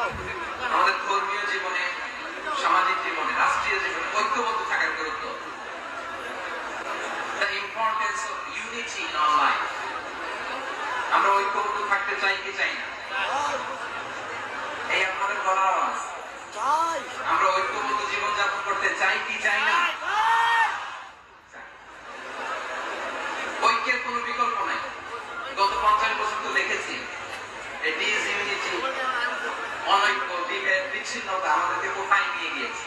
আমাদের ধর্মীয় জীবনে, সামাজিক জীবনে, রাষ্ট্রীয় জীবনে ঐক্যবদ্ধ থাকার গুরুত্ব। The importance of unity in our life. আমরা ঐক্যবদ্ধ থাকতে চাই কি চাই না? এই আপনাদের বলার আওয়াজ। আমরা ঐক্যবদ্ধ জীবন যাপন করতে চাই কি চাই না? ঐক্যের কোনো বিকল্প নাই। গত 50 বছর তো দেখেছি ডিসইউনিটি, অনৈক্য, বিভেদ, বিচ্ছিন্নতা আমাদেরকে কোথায় নিয়ে গিয়েছে।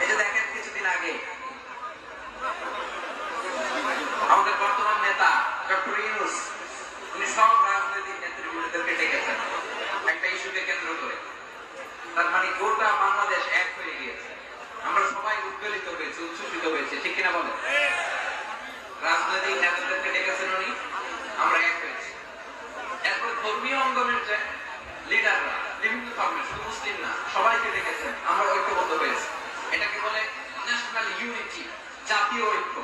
এই যে দেখেন কিছুদিন আগে আমাদের বর্তমান নেতা ডক্টর ইউনূস, উনি সব রাজনৈতিক নেতৃবৃন্দদেরকে ডেকেছেন একটা ইস্যুকে কেন্দ্র করে। তার মানে গোটা বাংলাদেশ এক হয়ে গিয়েছে। আমরা সবাই উদ্বেলিত হয়েছি, উচ্ছ্বসিত হয়েছে, ঠিক কিনা বলেন? রাজনৈতিক নেতাদেরকে ডেকেছেন উনি, আমরা এক হয়েছি। এরপরে ধর্মীয় অঙ্গনের যে লিডাররা, বিভিন্ন ধর্মের, শুধু মুসলিম না, সবাইকে ডেকেছেন, আমরা ঐক্যবদ্ধ হয়েছি। এটাকে বলে ন্যাশনাল ইউনিটি, জাতীয় ঐক্য।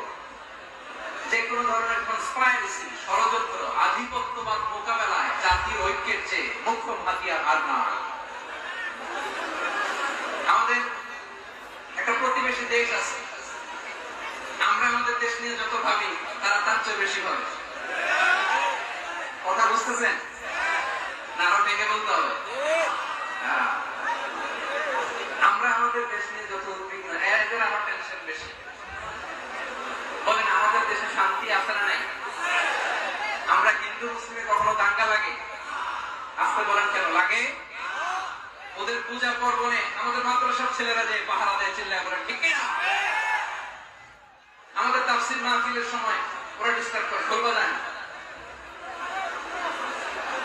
যে কোনো ধরনের কনস্পাইরেসি, ষড়যন্ত্র, আধিপত্যবাদ মোকাবেলায় জাতীয় ঐক্যের চেয়ে মোক্ষম হাতিয়ার আর না। আমাদের একটা প্রতিবেশী দেশ আছে, আমরা আমাদের দেশ নিয়ে যত ভাবি তারা তার চেয়ে বেশি ভাবে। কথা বুঝতেছেন না? আরো ভেঙে বলতে হবে। আমরা আমাদের দেশ নিয়ে যত উদ্বিগ্ন, এদের আমার টেনশন বেশি। বলেন আমাদের দেশে শান্তি আছে না নাই? আমরা হিন্দু মুসলিমে কখনো দাঙ্গা লাগে? আসতে বলেন কেন লাগে? ওদের পূজা পার্বণে আমাদের মাদ্রাসার ছেলেরা যে পাহারা দেয়, চিল্লায় বলে, ঠিক না? আমাদের তাফসীর মাহফিলের সময় ওরা ডিস্টার্ব করে, বলবো না?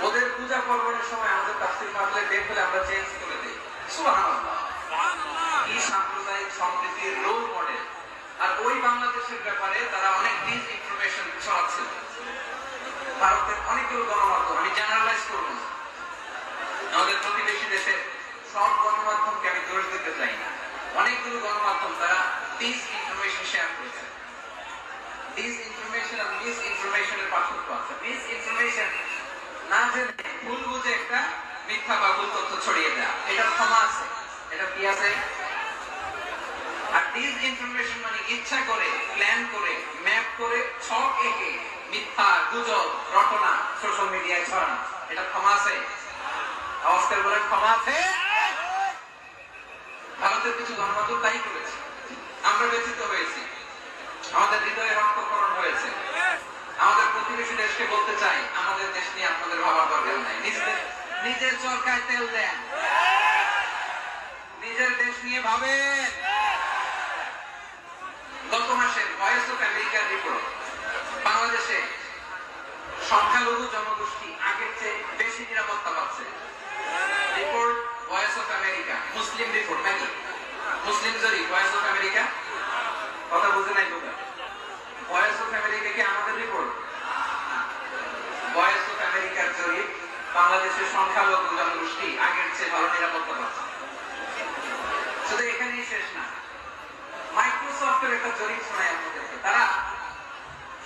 ওদের পূজা পার্বণের সময় আমাদের তাফসীর মাহফিলের ডেট হলে আমরা চেঞ্জ করে দিই। সুবহানাল্লাহ, এই সাম্প্রদায়িক সম্প্রীতির রোল মডেল। আর ওই বাংলাদেশের ব্যাপারে তারা অনেক ডিসইনফরমেশন ছড়াচ্ছে। ভারতের অনেকগুলো গণমাধ্যম, আমি জেনারেলাইজ করব না, আমাদের প্রতিবেশী দেশের সব গণমাধ্যমকে আমি দোষ দিতে চাই না, অনেকগুলো গণমাধ্যম তারা ডিসইনফরমেশন শেয়ার করেছে। ডিসইনফরমেশন আর মিসইনফরমেশনের পার্থক্য আছে। মিসইনফরমেশন না জেনে ভুল বুঝে একটা মিথ্যা বা ভুল তথ্য ছড়িয়ে দেওয়া, এটা ক্ষমা আছে, এটা কি আছে। আর ডিসইনফরমেশন মানে ইচ্ছা করে, প্ল্যান করে, ম্যাপ করে, ছক এঁকে মিথ্যা, গুজব, রটনা সোশ্যাল মিডিয়ায় ছড়ানো, এটা ক্ষমা আছে? আওয়াজ করে বলেন ক্ষমা আছে? ভারতের কিছু গণমাধ্যম তাই করেছে, আমরা ব্যথিত হয়েছি, আমাদের হৃদয়ে রক্তক্ষরণ হয়েছে। আমাদের প্রতিবেশী দেশকে বলতে চাই, আমাদের দেশ নিয়ে আপনাদের ভাবার দরকার নাই। নিজের চরকায় তেল দেন, নিজের দেশ নিয়ে ভাবেন। গত মাসের ভয়েস অফ আমেরিকার রিপোর্ট, বাংলাদেশে সংখ্যালঘু জনগোষ্ঠী আগের চেয়ে বেশি নিরাপত্তা পাচ্ছে। Report voice of America, Muslim report নাকি? মুসলিম জরিপ, ভয়েস অফ আমেরিকা। কথা বুঝে নাই বোধ হয়। ভয়েস অফ আমেরিকা কি আমাদের রিপোর্ট? ভয়েস অফ আমেরিকার জরিপ, বাংলাদেশের সংখ্যালঘু জনগোষ্ঠী আগের চেয়ে ভালো নিরাপত্তা পাচ্ছে। শুধু এখানেই শেষ না, মাইক্রোসফটের একটা জরিপ শোনায় আপনাদেরকে। তারা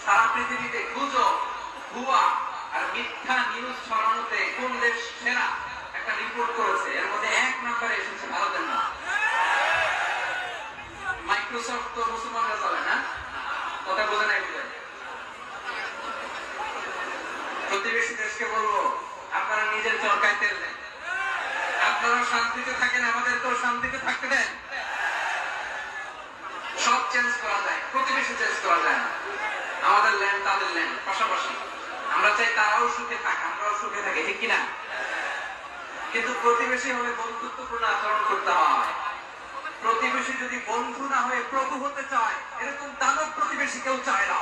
সারা পৃথিবীতে গুজব, ভুয়া আর মিথ্যা নিউজ ছড়ানোতে কোন দেশ সেরা একটা রিপোর্ট করেছে। এর মধ্যে 1 নম্বরে এসেছে ভারতের নাম। মাইক্রোসফট তো মুসলমানরা চলে না, কথা বোঝে নাই বোঝে। প্রতিবেশী দেশকে বলবো, আপনারা নিজের চরকায় তেল দেন, আপনারা শান্তিতে থাকেন, আমাদেরকেও শান্তিতে থাকতে দেন। সব চেঞ্জ করা যায়, প্রতিবেশী চেঞ্জ করা যায় না। আমাদের ল্যান্ড তাদের ল্যান্ড, পাশাপাশি। আমরা চাই তারাও সুখে থাকে, আমরাও সুখে থাকি, ঠিক কিনা? কিন্তু প্রতিবেশী হলে বন্ধুত্বপূর্ণ আচরণ করতে হয়। প্রতিবেশী যদি বন্ধু না হয়ে প্রভু হতে চায়, এরকম দানব প্রতিবেশী কেউ চায় না।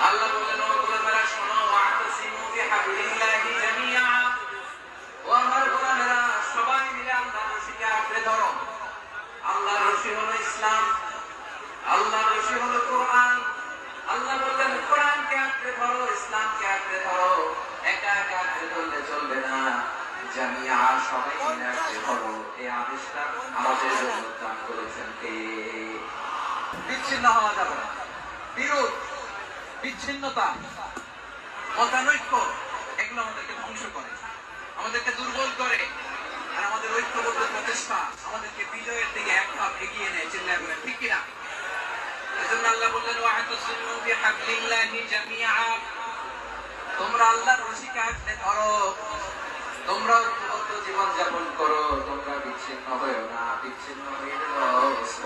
আল্লাহ বলেন, ও গোলামেরা শোনো, ওয়াতাসিমু বিহাবলিল্লাহি জামিআ, ও আমার গোলামেরা সবাই মিলে আল্লাহর রশিকে আঁকড়ে ধরো। আল্লাহর রশি হলো ইসলাম, আল্লাহর রশি হলো কোরআন। আল্লাহ বললেন কোরআনকে আঁকড়ে ধরো, ইসলামকে আঁকড়ে ধরো। একা একা আঁকড়ে ধরলে চলবে না, জামিয়া সবাই মিলে আঁকড়ে ধরো। এই আদেশটা আমাদের জন্য দান করেছেন কে? বিচ্ছিন্ন হওয়া যাবে না, বিরোধ, বিচ্ছিন্নতা, মতানৈক্য এগুলো আমাদেরকে ধ্বংস করে, আমাদেরকে দুর্বল করে, আর আমাদের ঐক্যবদ্ধ প্রচেষ্টা আমাদেরকে বিজয়ের দিকে এক ধাপ এগিয়ে নেয়। চিল্লায় বলেন ঠিক কিনা? এজন্য আল্লাহ বললেন ওয়া'তাসিমু বিহাবলিল্লাহি জামিআ, তোমরা আল্লাহর রশিকে আঁকড়ে ধরো, তোমরা ঐক্যবদ্ধ জীবন যাপন করো, তোমরা বিচ্ছিন্ন হয়েও না। বিচ্ছিন্ন হয়ে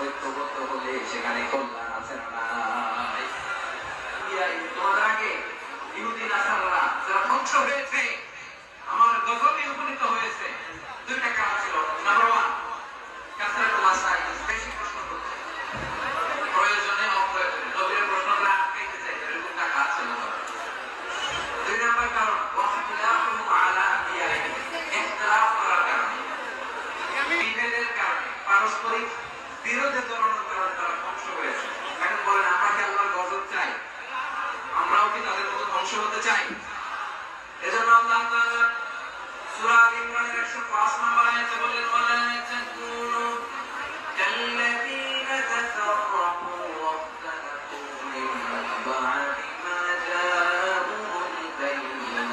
ঐক্যবদ্ধ হলে সেখানে কল্যাণ আছে না? তোমাদের আগে ইহুদি নাসারারা যারা ধ্বংস হয়েছে, আমার গজবে উপনীত হয়েছে, দুইটা কাজ ছিল। নাম্বার ওয়ান, কাসরাতুল মাসাইল, বেশি প্রশ্ন করছে, প্রয়োজনে অপ্রয়োজনে নবীর প্রশ্নটা আটকাইতে চাইছে, এরকমটা কাজ ছিল। দুই নাম্বার কারণ ওয়াহতিলাফুহু আলা আনবিয়াইহিম, ইখতিলাফ করার কারণে, বিভেদের কারণে, পারস্পরিক বিরোধে জড়ানোর কারণে তারা ধ্বংস হয়েছে। এখন বলেন, আমরা কি আল্লাহর গজব চাই? আমরাও কি তাদের মতো ধ্বংস হতে চাই? এজন্য আল্লাহ তাআলা সূরা আল ইমরানের 105 নম্বর আয়াতে বললেন ওয়ালা তাকুনু কাল্লাযীনা তাফাররাকু ওয়াখতালাফু মিন বা'দি মা জাআহুমুল বায়িনাত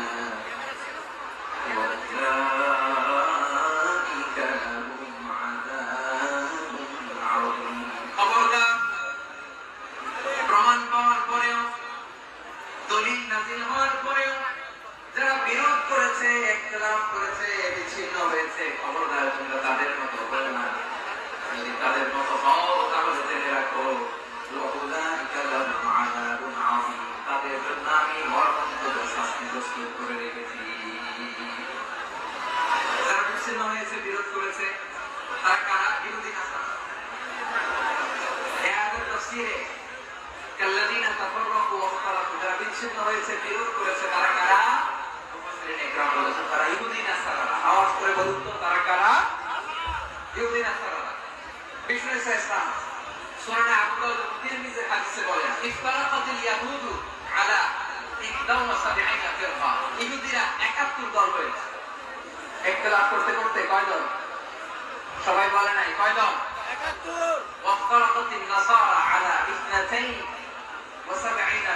ওয়া উলাইকা লাহুম আযাবুন আযীম। খবরদার, প্রমাণ পাওয়ার পরেও, দলিল নাযিল হওয়ার পরেও যারা বিরোধ করেছে, ইখতিলাফ করেছে, বিচ্ছিন্ন হয়েছে, খবরদার তোমরা তাদের মতো হও না। যদি তাদের মতো হও তাহলে জেনে রাখো ওয়াউলাইকা লাহুম আযাবুন আযীম, তাদের জন্য আমি মরণান্তর শাস্তি প্রস্তুত করে রেখেছি। যারা বিচ্ছিন্ন হয়েছে, বিরোধ করেছে, তারা কারা? ইহুদি নাসারা। এই আয়াতের তাফসীরে কাল্লাযীনা তাফাররাকু ওয়াখতালাফু, যারা বিচ্ছিন্ন হয়েছে, বিরোধ করেছে, তারা কারা? মুফাসসিরিন ইকরাম বলেছেন তারা ইহুদি নাসারা। আওয়াজ করে বলুন তো, তারা কারা? ইহুদি নাসারা। বিষ্ণু ইসলাম সূরা আবু দাউদ তিরমিজির হাদিসে বলেন ইফতারাকাতিল ইয়াহুদু আলা 71 ফিরকা, ইহুদিরা 71 দল হয়েছে। ইখতিলাফ করতে করতে কয় দল? সবাই বলে নাই, কয় দল? 71। ওয়াফতারাকাতিন নাসারা আলা 72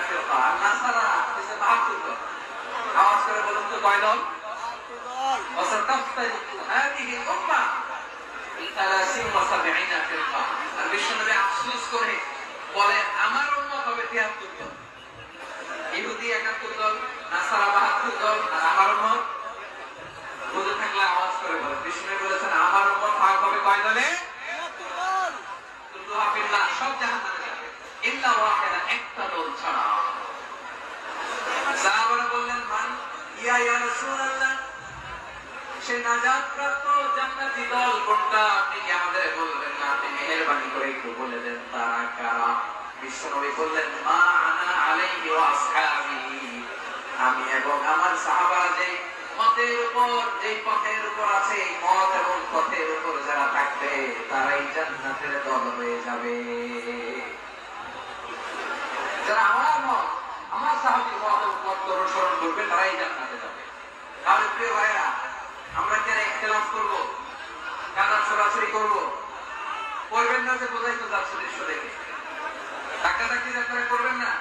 ফিরকা, নাসারা হচ্ছে 72 দল। আওয়াজ করে বলুন তো, কয় দল? 72 দল। ওয়াসাতাফতারিকু হাদিহি উম্মাহ ইলা 73 ফিরকা। আর বিশ্বনবী আফসোস করে বলে আমার উম্মত হবে 73 দল। ইহুদি 71 দল, নাসারা 72 দল, আর আমার উম্মত বুঝে থাকলে আওয়াজ করে বলে। বিশ্বনবী বলেছেন আমার উম্মত ভাগ হবে কয় দলে? 73 দল। কুল্লুহা ফিন্নার, সব জাহান্নামে যাবে ইল্লা ওয়াহিদা, একটা দল ছাড়া। সাহাবারা বললেন মান ইয়া রাসূলুল্লাহ, সে নাজাত প্রাপ্ত জান্নাতি দল কোনটা? আপনি কি আমাদের বলবেন না? আপনি মেহেরবানি করে একটু বলে দেন তারা কারা। বিশ্বনবী বললেন মা আনা আলাইহি ওয়া আসহাবি, আমি এবং আমার সাহাবারা যে মতের উপর, যে পথের উপর আছে, এই মত এবং পথের উপর যারা থাকবে তারাই জান্নাতের দল হয়ে যাবে। যারা আমার মত, আমার সাহাবীর মত অনুসরণ করবে তারাই জান্নাতে যাবে। তাহলে প্রিয় ভাইরা, আমরা কেন ইখতিলাফ করব, কাদা ছড়াছড়ি করব? করবেন না, যে বোঝাই তো যাচ্ছে দৃশ্য দেখে। ডাকাডাকি আপনারা করবেন না।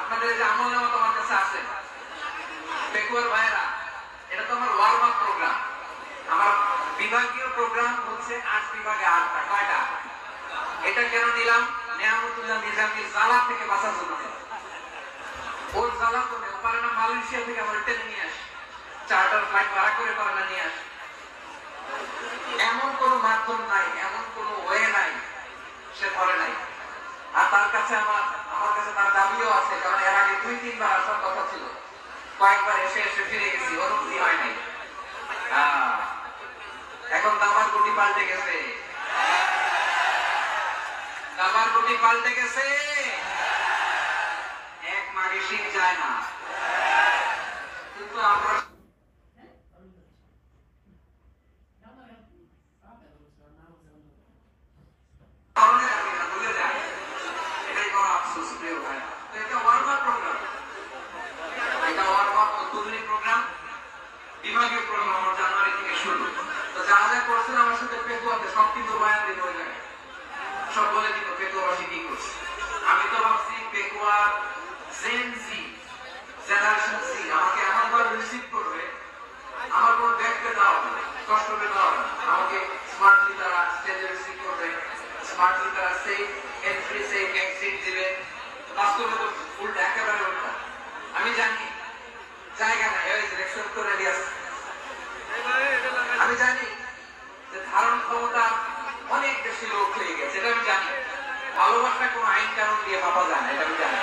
আপনাদের যে আমলনামা তোমার কাছে আছে, পেকুয়ার ভাইরা, এটা তো আমার ওয়ার্ম আপ প্রোগ্রাম। আমার বিভাগীয় প্রোগ্রাম হচ্ছে 8 বিভাগে 8টা। কয়টা? এটা কেন নিলাম? নিয়ামতুল্লাহ নিজামীর জ্বালা থেকে বাঁচার জন্য। ওর জ্বালা তো নেই, পারে না মালয়েশিয়া থেকে আমার টেনে নিয়ে আসে, চার্টার ফ্লাইট ভাড়া করে পারে না নিয়ে আসে। এমন কোন মাধ্যম নাই, এমন কোন ওয়ে নাই, সে ধরে নাই। আর তার কাছে আমার কাছে তার দাবিও আছে, কারণ এর আগে 2-3 বার আসার কথা ছিল, কয়েকবার এসে ফিরে গেছি, অনুমতি হয় নাই। এখন দাবার গুটি পাল্টে গেছে, দাবার গুটি পাল্টে গেছে। এক মাগে শীত যায় না, কিন্তু আমরা বিভাগীয় প্রোগ্রাম আমার জানুয়ারি থেকে শুরু। তো যারা যা করছেন আমার সাথে পেকুয়াতে সব কিন্তু বয়ান দিতে হয়ে যাবে, সব বলে দিব পেকুয়াবাসী কি করছে। আমি তো ভাবছি পেকুয়ার জেন জি, জেনারেশন সি আমাকে এমন ভাবে রিসিভ করবে না হবে, কষ্ট পেতে হবে না। আমাকে স্মার্টলি তারা স্টেজে রিসিভ করবে, স্মার্টলি তারা সেফ এন্ট্রি সেফ এক্সিট দিবে। বাস্তবে তো উল্টা, একেবারে উল্টা। আমি জানি জায়গা নাই, ওই সিলেকশন তো রেডি আছে। আমি জানি যে ধারণ ক্ষমতা অনেক বেশি লোক হয়ে গেছে, এটা আমি জানি। ভালোবাসা কোনো আইন কানুন দিয়ে মাপা যায় না, এটা আমি জানি।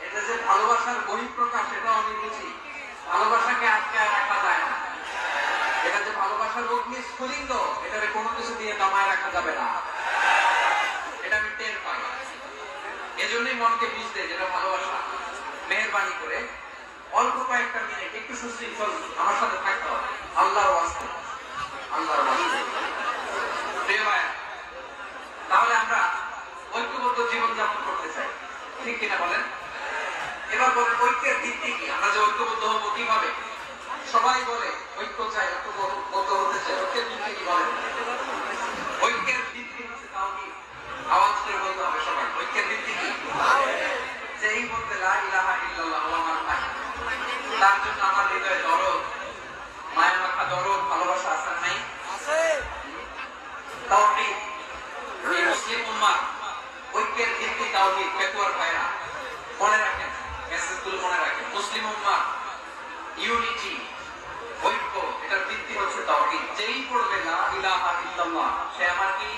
এটা যে ভালোবাসার বহিঃপ্রকাশ, এটাও আমি বুঝি। ভালোবাসাকে আটকে রাখা যায় না। এটা যে ভালোবাসার অগ্নি স্ফুলিঙ্গ, এটাকে কোনো কিছু দিয়ে দমায় রাখা যাবে না, এটা আমি টের পাই। এজন্যই মনকে বুঝতে যেটা ভালোবাসা। মেহেরবানি করে অল্প কয়েকটা মিনিট একটু সুশৃঙ্খল আমার সাথে থাকতে হবে, আল্লাহর ওয়াস্তে, আল্লাহর ওয়াস্তে। প্রিয় ভাই, তাহলে আমরা ঐক্যবদ্ধ জীবনযাপন করতে চাই, ঠিক কিনা বলেন? এবার বলেন ঐক্যের ভিত্তি কি? আমরা যে ঐক্যবদ্ধ হবো কিভাবে? সবাই বলে ঐক্য চাই, ঐক্যবদ্ধ হতে চাই। ঐক্যের ভিত্তি কি বলেন? ঐক্যের ভিত্তি হচ্ছে তাওহীদ। আওয়াজ করে বলতে হবে সবাই, ঐক্যের ভিত্তি কি? যেই বলতে লা ইলাহা ইল্লাল্লাহ আমার ভাই, তার জন্য আমার হৃদয়ে দরদ, মায়া মাখা দরদ, ভালোবাসা আছে নাই? আছে। তাওহীদ। এই মুসলিম উম্মাহ ঐক্যের ভিত্তি তাওহীদ। পেকুয়ার ভাইরা মনে রাখেন, মেসেজগুলো মনে রাখেন। মুসলিম উম্মাহ ইউনিটি, ঐক্য, এটার ভিত্তি হচ্ছে তাওহীদ। যেই পড়বে লা ইলাহা ইল্লাল্লাহ সে আমার কি?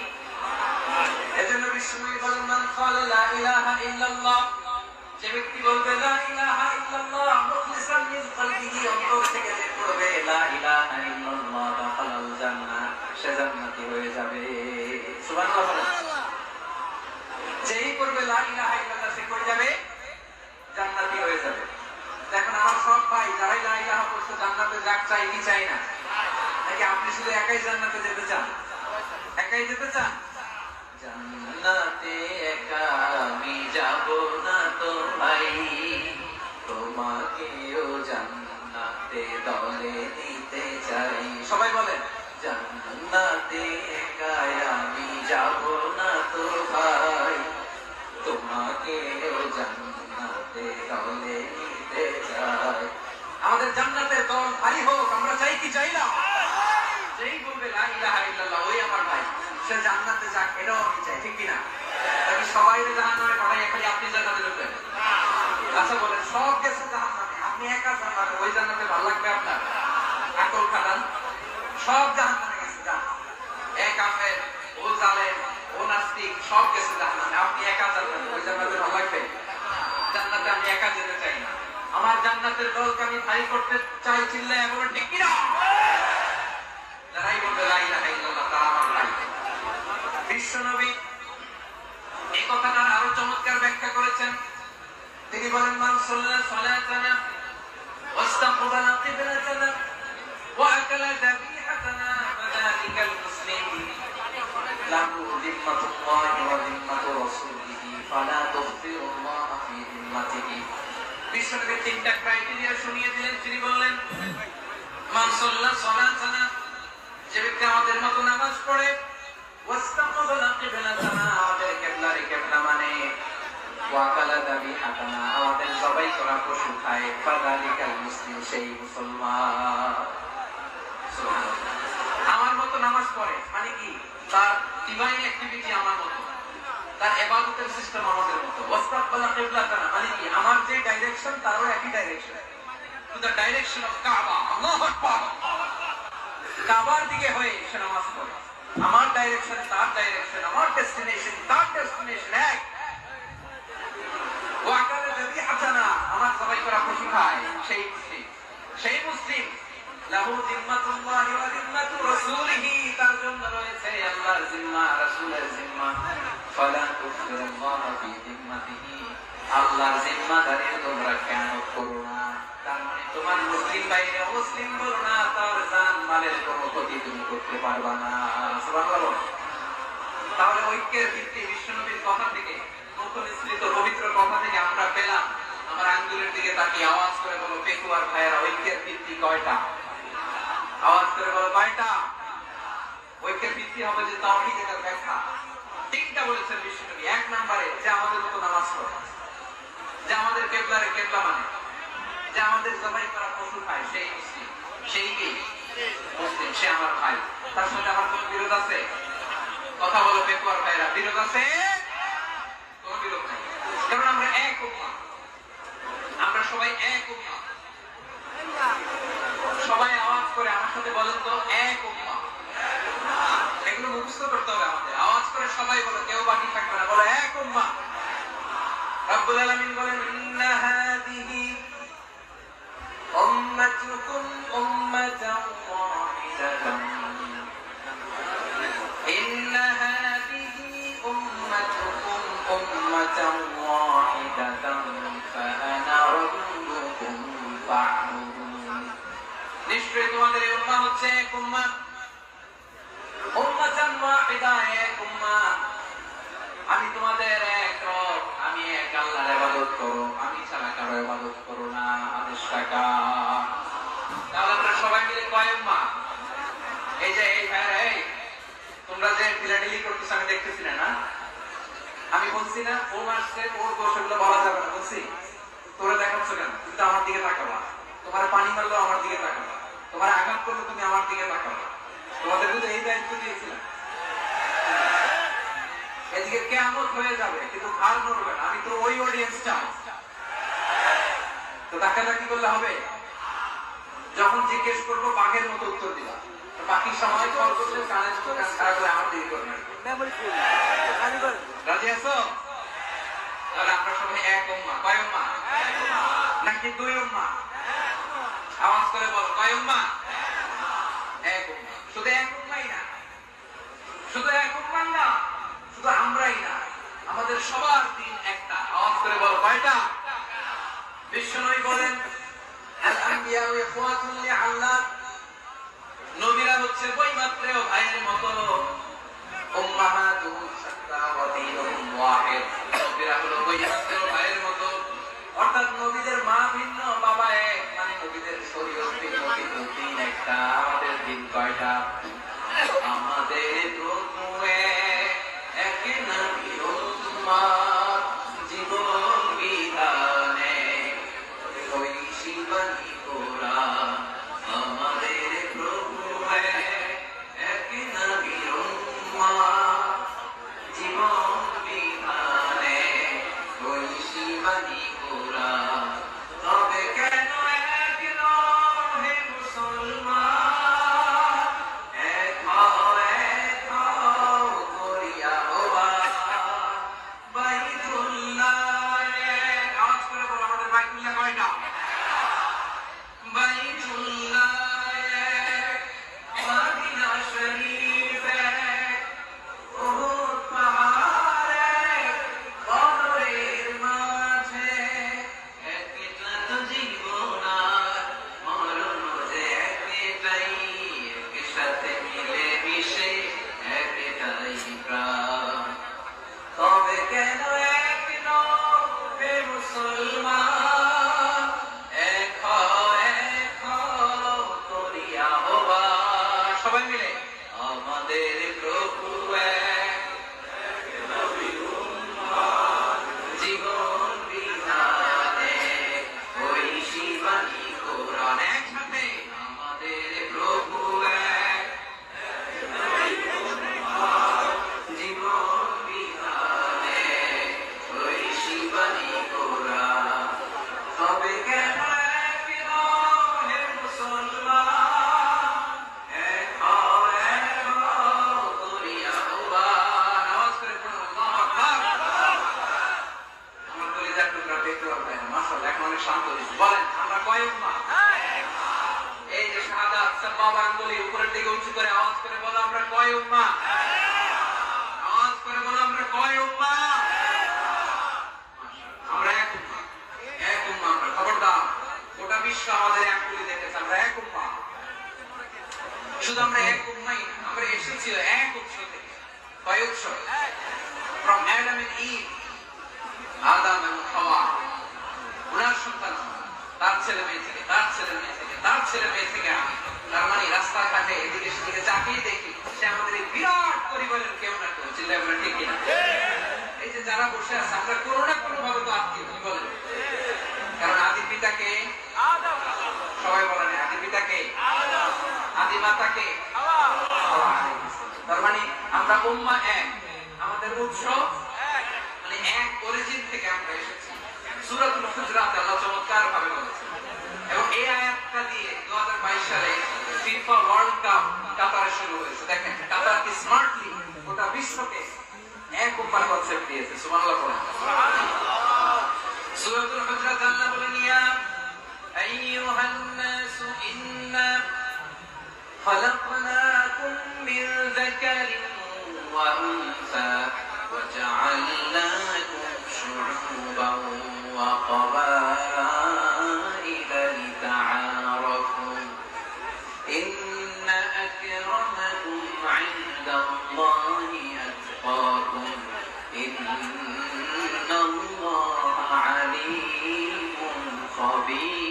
এজন্য বিশ্বনবী বলেন মান ক্বালা লা ইলাহা ইল্লাল্লাহ, যে ব্যক্তি বলবে লা ইলাহা ইল্লাল্লাহ মুখলিসান মিন কলবিহি, অন্তর থেকে যে পড়বে লা ইলাহা ইল্লাল্লাহ দাখালাল জান্নাহ, সে জান্নাতি হয়ে যাবে। সুবহানাল্লাহ। যেই পড়বে লা ইলাহা ইল্লাল্লাহ সে কই যাবে? জান্নাতি হয়ে যাবে। এখন আমার সব ভাই যারাই লা ইলাহা পড়ছে জান্নাতে যাক, চাই কি চাই না? নাকি আপনি শুধু একাই জান্নাতে যেতে চান? একাই যেতে চান? জান্নাতে একা আমি যাব না তো ভাই, তোমাকেও জান্নাতে দলে নিতে চাই। সবাই বলেন জান্নাতে একা আমি যাব না তো ভাই, তোমাকেও জান্নাতে দলে নিতে চাই। আমাদের জান্নাতের দল ভারী হোক, আমরা চাই কি চাই না? যেই বলবে লা ইলাহা ইল্লাল্লাহ ওই আমার ভাই, সে জান্নাতে যাক, এটাও আমি চাই, ঠিক কিনা? তাহলে সবাই জাহান্নামে পাঠাই, খালি আপনি জান্নাতে ঢুকবেন? আচ্ছা বলেন, সব গেছে জাহান্নামে, আপনি একা জান্নাতে, ওই জান্নাতে ভালো লাগবে আপনার? আকল খাটান। সব জাহান্নামে গেছে, যান। এক কাফের, ও জালেম, ও নাস্তিক, সব গেছে জাহান্নামে, আপনি একা জান্নাতে, ওই জান্নাতে ভালো লাগবে? জান্নাতে আমি একা যেতে চাই না, আমার জান্নাতের দলকে আমি ভারী করতে চাই। চিল্লায় বলেন ঠিক কিনা? যারাই বলবে লা ইলাহা ইল্লাল্লাহ তারা আমার ভাই। বিশ্বনবী এই কথাটা আরো চমৎকার ব্যাখ্যা করেছেন। তিনি বলেন মান সাল্লা সালাতানা ওয়াস্তাকবালা কিবলাতানা ওয়া আকালা যাবিহাতানা ফাযালিকাল মুসলিম লাহু যিম্মাতুল্লাহি ওয়া যিম্মাতু রাসূলিহি ফালা তুখফিরুল্লাহ ফি যিম্মাতিহি। বিশ্বনবী তিনটা ক্রাইটেরিয়া শুনিয়ে দিলেন। তিনি বললেন মান সাল্লা সালাতানা, যে ব্যক্তি আমাদের মতো নামাজ পড়ে, ওয়াস্তাকবালা কিবলাতানা, আমাদের কিবলারে কিবলা মানে, ওয়া আকালা যাবিহাতানা, আমাদের জবাই করা পশু খায়, ফাযালিকাল মুসলিম, সেই মুসলমান। সুবহানাল্লাহ। আমার মতো নামাজ পড়ে মানে কি? তার ডিভাইন অ্যাক্টিভিটি আমার মতো, তার ইবাদতের সিস্টেম আমাদের মতো। ওয়াস্তাকবালা কিবলাতানা মানে কি? আমার যে ডাইরেকশন তারও একই direction, to the direction of কাবা। আল্লাহু আকবার। কাবার দিকে হয়ে সে নামাজ পড়ে। আমার ডাইরেকশন তার ডাইরেকশন, আমার ডেস্টিনেশন তার ডেস্টিনেশন এক। ওয়া আকালা যাবিহাতানা, আমার জবাই করা পশু খায়, সেই মুসলিম। সেই মুসলিম লাহু যিম্মাতুল্লাহি ওয়া যিম্মাতু রাসূলিহি, তার জন্য রয়েছে আল্লাহর জিম্মা, রাসূলের জিম্মা। ফালা তুখফিরুল্লাহ ফি যিম্মাতিহি, আল্লাহর জিম্মাদারির তোমরা কেন করো না? তার মানে তোমার মুসলিম ভাইরে মুসলিম বলো না, তার জান মালের কোনো ক্ষতি তুমি করতে পারবা না। সুবহানাল্লাহ। তাহলে ঐক্যের ভিত্তি বিশ্বনবীর কথা থেকে, মুখনিসৃত পবিত্র কথা থেকে আমরা পেলাম। আমার আঙ্গুলের দিকে তাকিয়ে আওয়াজ করে বলো পেকুয়ার ভাইয়েরা, ঐক্যের ভিত্তি কয়টা? আওয়াজ করে বলো কয়টা? ঐক্যের ভিত্তি হবে যে তাওহীদ, এর ব্যাখ্যা তিনটা বলেছেন বিশ্বনবী। এক নম্বরে যে আমাদের মতো নামাজ পড়ে, যে আমাদের কিবলারে কিবলা মানে, যে আমাদের জবাই করা পশু খায়, সেই মুসলিম। সেই কি মুসলিম, সে আমার ভাই, তার সাথে আমার কোনো বিরোধ আছে? কথা বলো পেকুয়ার ভাইরা, বিরোধ আছে? কোনো বিরোধ নাই, কারণ আমরা এক উম্মাহ, আমরা সবাই এক উম্মাহ। সবাই আওয়াজ করে আমার সাথে বলেন তো, এক উম্মাহ। এগুলো মুখস্থ করতে হবে আমাদের। আওয়াজ করে সবাই বলো, কেউ বাকি থাকবে না, বলো এক উম্মাহ। রব্বুল আলামিন বলেন, ইন্না হাদিহি উম্মাতুকুম উম্মাতান ওয়াহিদাতান, ইন্না হাদিহি উম্মাতুকুম উম্মাতান ওয়াহিদাতান ফাআনা রাব্বুকুম ফা'বুদুন। নিশ্চয়ই তোমাদের এই উম্মাহ হচ্ছে এক উম্মাহ, উম্মাতান ওয়াহিদা, এক উম্মাহ। আমি তোমাদের এক রব, আমি এক আল্লাহর ইবাদত করো, আমি ছাড়া কারো ইবাদত করো না, আদেশটা কার? তাহলে আমরা সবাই মিলে কয় উম্মাহ? এই যে এই ভাইরা, এই তোমরা যে ঢিলাঢিলি করতেছ আমি দেখতেছি না, আমি বলছি না ও মারছে ওর দোষ, এগুলো বলা যাবে না বলছি? তোরা দেখাচ্ছ কেন? কিন্তু আমার দিকে তাকাবা, তোমার পানি মারলো আমার দিকে তাকাবা, তোমার আঘাত করলো তুমি আমার দিকে তাকাবা। তোমাদের কিন্তু এই দায়িত্ব দিয়েছিলাম। এদিকে কিয়ামত হয়ে যাবে কিন্তু ঘাড় নড়বে না, আমি তো ওই অডিয়েন্স চাই। তো তাকাতাকি করলে হবে? যখন জিজ্ঞেস করবো বাঘের মতো উত্তর দিবা, বাকি সময় কল করলে কানের কান খাড়া করে আমার দিকে করবে। রাজি আছো? তাহলে আমরা সবাই এক উম্মাহ। কয় উম্মাহ? নাকি দুই উম্মাহ? আওয়াজ করে বল, কয় উম্মাহ? এক উম্মাহ। শুধু এক উম্মাহই না, শুধু এক উম্মাহ না, শুধু আমরাই না, আমাদের সবার দিন একটা। আওয়াজ করে বল, কয়টা? বিশ্বনবী বলেন, আল আম্বিয়া ইখওয়াতুন লিআল্লাহ, নবীরা হচ্ছে বৈমাত্রেয় ভাইয়ের মতো। উম্মাহাতুহুম শাত্তা ওয়া দীনুহুম ওয়াহিদ, নবীরা হলো বৈমাত্রেয় ভাইয়ের মতো। অর্থাৎ নবীদের মা ভিন্ন, বাবা এক, মানে নবীদের শরীয়ত ভিন্ন, কিন্তু দিন একটা। আমাদের দিন কয়টা? আমাদের প্রভু এক, নবীর উম্মাহ, জীবন বিধানে ঐশী বাণী কোরআন। আমাদের প্রভু এক, নবীর উম্মাহ, জীবন বিধানে ঐশী বাণী কোরআন। তবে কেন এক নও হে মুসলমান, এক হও করিয়া হওয়া বাইতুল্লাহ এক। আওয়াজ করে বলো, আমাদের বাইতুল্লাহ কয়টা? বাইতুল্লাহ এক, মদিনা শরীফ এক, উহুদ পাহাড় এক, বদরের মাঝে একটা তো জীবন আর মরণ যে একটাই, একসাথে মিলে মিশে একটাই প্রাণ। তবে কেন এক নও হে মুসলমান, এক হও করিয়া হওয়া। সবাই মিলে, আমাদের প্রভু এক, জীবন বিধানে ঐশী বাণী কোরআন। একসাথে, আমাদের প্রভু এক, জীবন বিধানে ঐশী বাণী কোরআন। তবে কেন এক নও হে মুসলমান, এক হও করিয়া হওয়া। আওয়াজ করে পড়ো, আল্লাহু আকবার। আমার কলিজার টুকরা দেখতে পাবেন, মাশাআল্লাহ, এখন অনেক শান্ত হয়েছে। বলেন, আমরা কয় উম্মাহ? এই যে শাহাদাত সাব্বাব আঙ্গুলি উপরের দিকে উঁচু করে আওয়াজ করে বলো, আমরা কয় উম্মাহ? আওয়াজ করে বলো, আমরা কয় উম্মাহ? আমরা এক উম্মাহ, এক উম্মাহ আমরা। খবরদার, গোটা বিশ্ব আমাদের এক কুলি দেখেছে, আমরা এক উম্মাহ। শুধু আমরা এক উম্মাহই না, আমরা এসেছি এক উৎস থেকে। কয় উৎস? From Adam and Eve, আদম এবং হাওয়া, ওনার সন্তান, তার ছেলে মেয়ে থেকে আমরা এসেছি। সূরাতুল হুজরাতে আল্লাহ চমৎকার ভাবে বলেছেন, এবং এই আয়াতটা দিয়ে 2022 সালে ফিফা ওয়ার্ল্ড কাপ কাতারে শুরু হয়েছে। দেখেন কাতার কি স্মার্টলি গোটা বিশ্বকে এক উপর কনসেপ্ট দিয়েছে। সুবহানাল্লাহ পড়েন। সূরাতুল হুজরাত আল্লাহ বলেন, ইয়া আইয়ুহান নাসু ইন্না خلقناكم من ذكر وأنثى وجعلناكم شعوبا وقبائل لتعارفوا إن أكرمكم عند الله أتقاكم إن الله عليم خبير.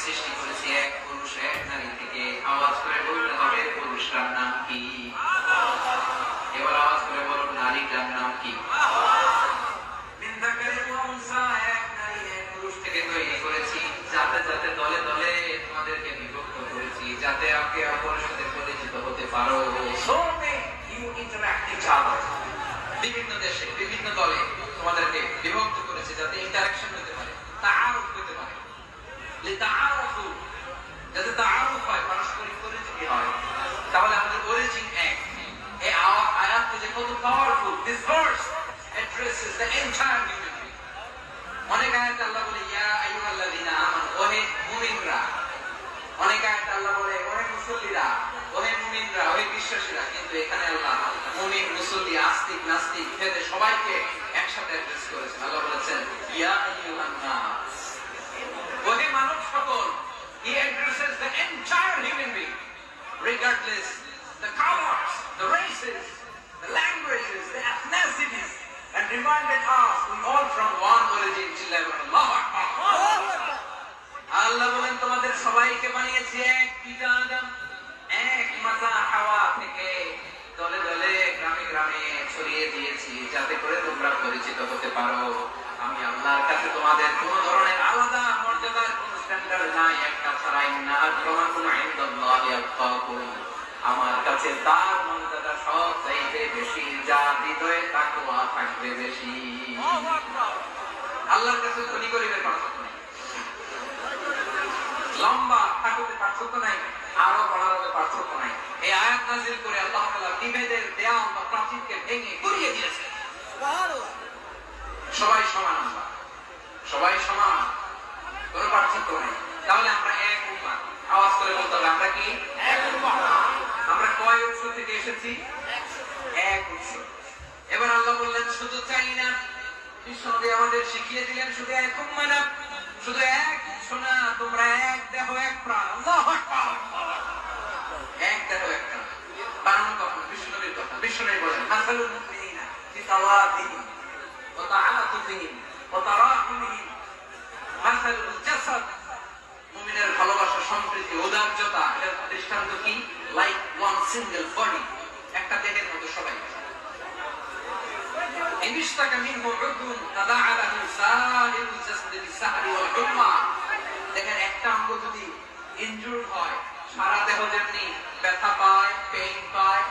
সৃষ্টি করেছি এক পুরুষ এক নারী থেকে। আওয়াজ করে বলতে হবে পুরুষটার নাম কি? এবার আওয়াজ করে বলুন নারীটার নাম কি? মিন যাকারিন ওয়া উনসা, এক নারী এক পুরুষ থেকে তৈরি করেছি, যাতে যাতে দলে দলে তোমাদেরকে বিভক্ত করেছি, যাতে একে অপরের সাথে পরিচিত হতে পারো। So you interact each other. বিভিন্ন দেশে বিভিন্ন দলে তোমাদেরকে বিভক্ত করেছে যাতে ইন্টারঅ্যাকশন হতে পারে, তাআরুফ হতে পারে। লিতাআরাফু, যাতে তাআরুফ হয়, পারস্পরিক পরিচিতি হয়। তাহলে আমাদের অরিজিন এক। এই আয়াতটা যে কত powerful. This verse addresses the entire human being. অনেক আয়াতে আল্লাহ বলে ইয়া আইয়ুহাল্লাযীনা আমানু, ওহে মুমিনরা। অনেক আয়াতে আল্লাহ বলে ওহে মুসল্লিরা, ওহে মুমিনরা, ওহে বিশ্বাসীরা। কিন্তু এখানে আল্লাহ মুমিন মুসল্লি আস্তিক নাস্তিক ভেদে সবাইকে একসাথে অ্যাড্রেস করেছেন। আল্লাহ বলেছেন ইয়া আইয়ুহান নাস, ওহে মানব সকল। He addresses the entire human being, regardless the colors, the races, the languages, the ethnicities, and reminded us we all from one origin to level. Allahu Akbar. আল্লাহ বলেন তোমাদের সবাইকে বানিয়েছি এক পিতা আদম, এক মাতা হাওয়া থেকে। দলে দলে গ্রামে গ্রামে ছড়িয়ে দিয়েছি যাতে করে তোমরা পরিচিত হতে পারো। আমি আল্লাহর কাছে তোমাদের কোন ধরনের আলাদা মর্যাদার কোন স্ট্যান্ডার্ড নাই। একটা ছাড়া ইন্না আক্রামাকুম ইনদাল্লাহি আতকাকুম, আমার কাছে তার মর্যাদা সব চাইতে বেশি, যার হৃদয়ে তাকওয়া থাকবে বেশি। আল্লাহর কাছে ধনী গরিবের পার্থক্য নাই, লম্বা থাকতে পার্থক্য নাই, আরো বড়ার পার্থক্য নাই। এই আয়াত নাযিল করে আল্লাহ তাআলা বিভেদের দেয়াল বা প্রাচীরকে ভেঙে গুড়িয়ে দিয়েছেন। সুবহানাল্লাহ। সবাই সমান, আমরা সবাই সমান, কোনো পার্থক্য নেই। তাহলে আমরা এক উম্মাহ। আওয়াজ করে বলতে হবে আমরা কি এক উম্মাহ। আমরা কয় উৎস থেকে এসেছি? এক উৎস। এবার আল্লাহ বললেন শুধু চাই না, বিশ্বনবী আমাদের শিখিয়ে দিলেন শুধু এক উম্মাহ না, শুধু এক উৎস না, তোমরা এক দেহ এক প্রাণ। আল্লাহু আকবার। এক দেহ এক প্রাণ। কারণ কখন? বিশ্বনবীর কথা। বিশ্বনবী বলেন মাসালুল মুমিনিনা ফি তাওয়াদিহিম ওয়া তাআতুফিহিম ওয়া তারাহুমিহিম মাসালুল জাসাদ। মুমিনের ভালোবাসা, সম্প্রীতি, উদারতা, এর দৃষ্টান্ত কি? লাইক ওয়ান সিঙ্গেল বডি, একটা দেহের মতো সবাই। ইনশতাকা মিনহু উদুন তাদাআ লাহু সাইরুল জাসাদি বিসসাহরি ওয়াল হুম্মা। দেখেন একটা অঙ্গ যদি ইনজুর্ড হয়, সারা দেহ যেমনি ব্যথা পায়, পেইন পায়,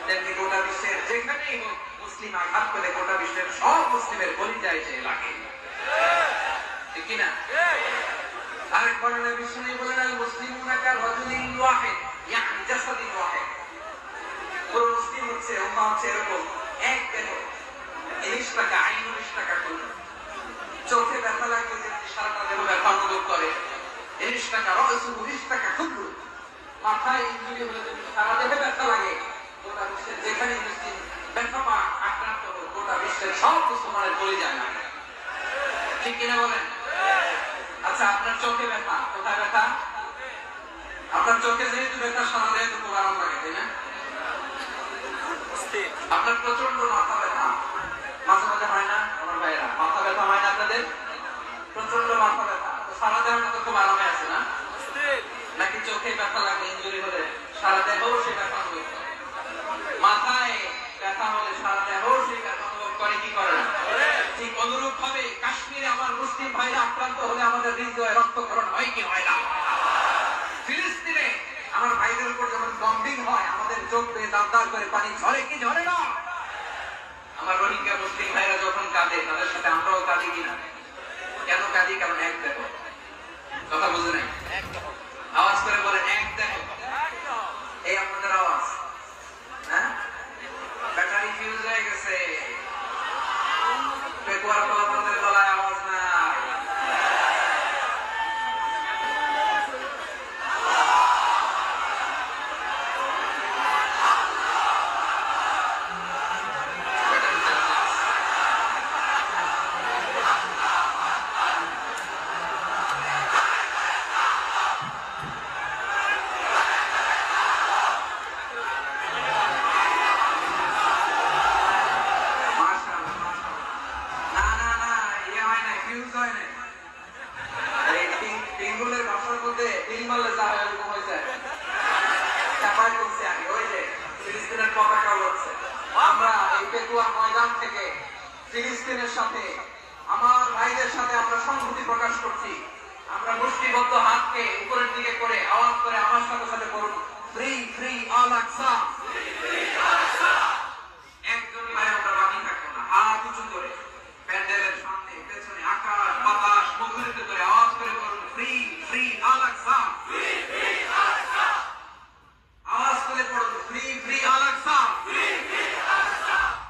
তেমনি গোটা বিশ্বের যেখানেই হোক মুসলিম আঘাত পেলে গোটা বিশ্বের সব মুসলিমের কলিজায় যে লাগে, ঠিক কি না? আরেক বর্ণনা বিশ্বনবী বলেন আল মুসলিমুনা কারাজুলিন ওয়াহিদ, ইয়ানি জাসাদিন ওয়াহিদ। পুরো মুসলিম হচ্ছে, উম্মাহ হচ্ছে এরকম এক দেহ। ইনশতাকা আইনু ইনশতাকা কুল্লু। চোখে ব্যথা লাগলে যেমনি সারাটা দেহ ব্যথা অনুভব করে, ইনশতাকা রাসুহু ইনশতাকা কুল্লু। মাথায় ইনজুরি হলে যেমনি সারা দেহে ব্যথা লাগে, গোটা বিশ্বের যেখানে মুসলিম ব্যথা পা আক্রান্ত হোক, গোটা বিশ্বের সব মুসলমানের কলিজায় লাগে, ঠিক কিনা বলেন? আচ্ছা, আপনার চোখে ব্যথা, কোথায় ব্যথা? আপনার চোখে যেহেতু ব্যথা, সারা দেহে তো খুব আরাম লাগে, তাই না? আপনার প্রচন্ড মাথা ব্যথা মাঝে মাঝে হয় না? আমার ভাইয়েরা, মাথা ব্যথা হয় না আপনাদের? প্রচন্ড মাথা ব্যথা, সারা দেহ তো খুব আরামে আছে না? নাকি চোখে ব্যথা লাগে ইনজুরি হলে সারা দেহ সেই ব্যথা অনুভব করে? মাথায় ব্যথা হলে সারা দেহ সেই ব্যথা অনুভব করে কি করে না? ঠিক অনুরূপ ভাবে কাশ্মীরে ঝরঝর করে পানি ঝরে কি ঝরে না? আমার রোহিঙ্গা মুসলিম ভাইরা যখন কাঁদে তাদের সাথে আমরাও কাঁদি কিনা? কেন কাঁদি? কারণ এক দেখো। কথা বুঝে নাই? আওয়াজ করে বলেন এক দেখো। এই আপনাদের আওয়াজ, হ্যাঁ? ব্যাটারি ফিউজ হয়ে গেছে, পেকুয়ার কলাপাতের গলায় আওয়াজ নাই। আমরা এই পেকুয়ার ময়দান থেকে ফিলিস্তিনের সাথে আমার ভাইদের সাথে আমরা সংহতি প্রকাশ করছি। আমরা মুষ্টিবদ্ধ হাতকে উপরের দিকে করে আওয়াজ করে আমার সাথে সাথে করুন, ফ্রি ফ্রি আল আকসা। একজন ভাই আমরা বাকি থাকবো না, হাত উঁচু করে প্যান্ডেলের সামনে পেছনে আকাশ বাতাস মুখরিত করে আওয়াজ করে করুন, ফ্রি ফ্রি আল আকসা। আওয়াজ করে পড়ুন, free free Al Aqsa.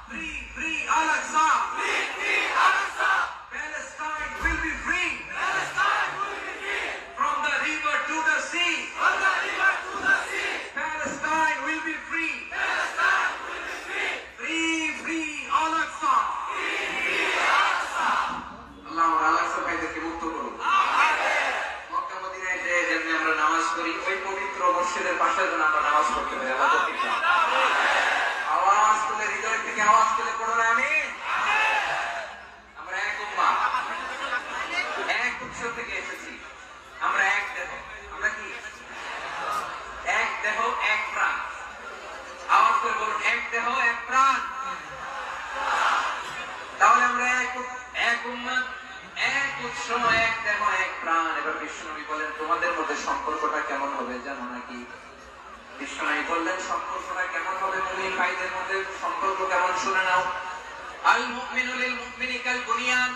Free, free Al-Aqsa. Free, free Al-Aqsa. Palestine will be free. Palestine will be free. From the river to the sea. From the river to the sea. Palestine will be free. Palestine will be free. Free, free Al-Aqsa. Free, free Al-Aqsa. Allah Al-Aqsa ভাইদেরকে মুক্ত করুন। আমিন। মক্কা মদিনায় যে যেমনি আমরা নামাজ পড়ি ওই পবিত্র মসজিদের পাশে যেন আমরা নামাজ পড়তে পারি। আল্লাহ তৌফিক দান। আওয়াজ তুলে হৃদয় থেকে আওয়াজ তুলে পড়ুন আমিন। আমরা এক উম্মাহ, এক উৎস থেকে এসেছি। আমরা এক দেহ। আমরা কি? এক দেহ এক প্রাণ। আওয়াজ করে বলুন, এক দেহ এক প্রাণ। তাহলে আমরা এক উম্মাহ, এক উৎস, এক দেহ এক প্রাণ। এবার বিশ্বনবী বলেন তোমাদের মধ্যে সম্পর্কটা কেমন হবে জানো নাকি? বিশ্বনবী বললেন সম্পর্কটা কেমন হবে? মুমিন ভাইদের মধ্যে সম্পর্ক কেমন শুনে নাও। আল মুমিনু লিল মুমিনি কাল বুনিয়ান।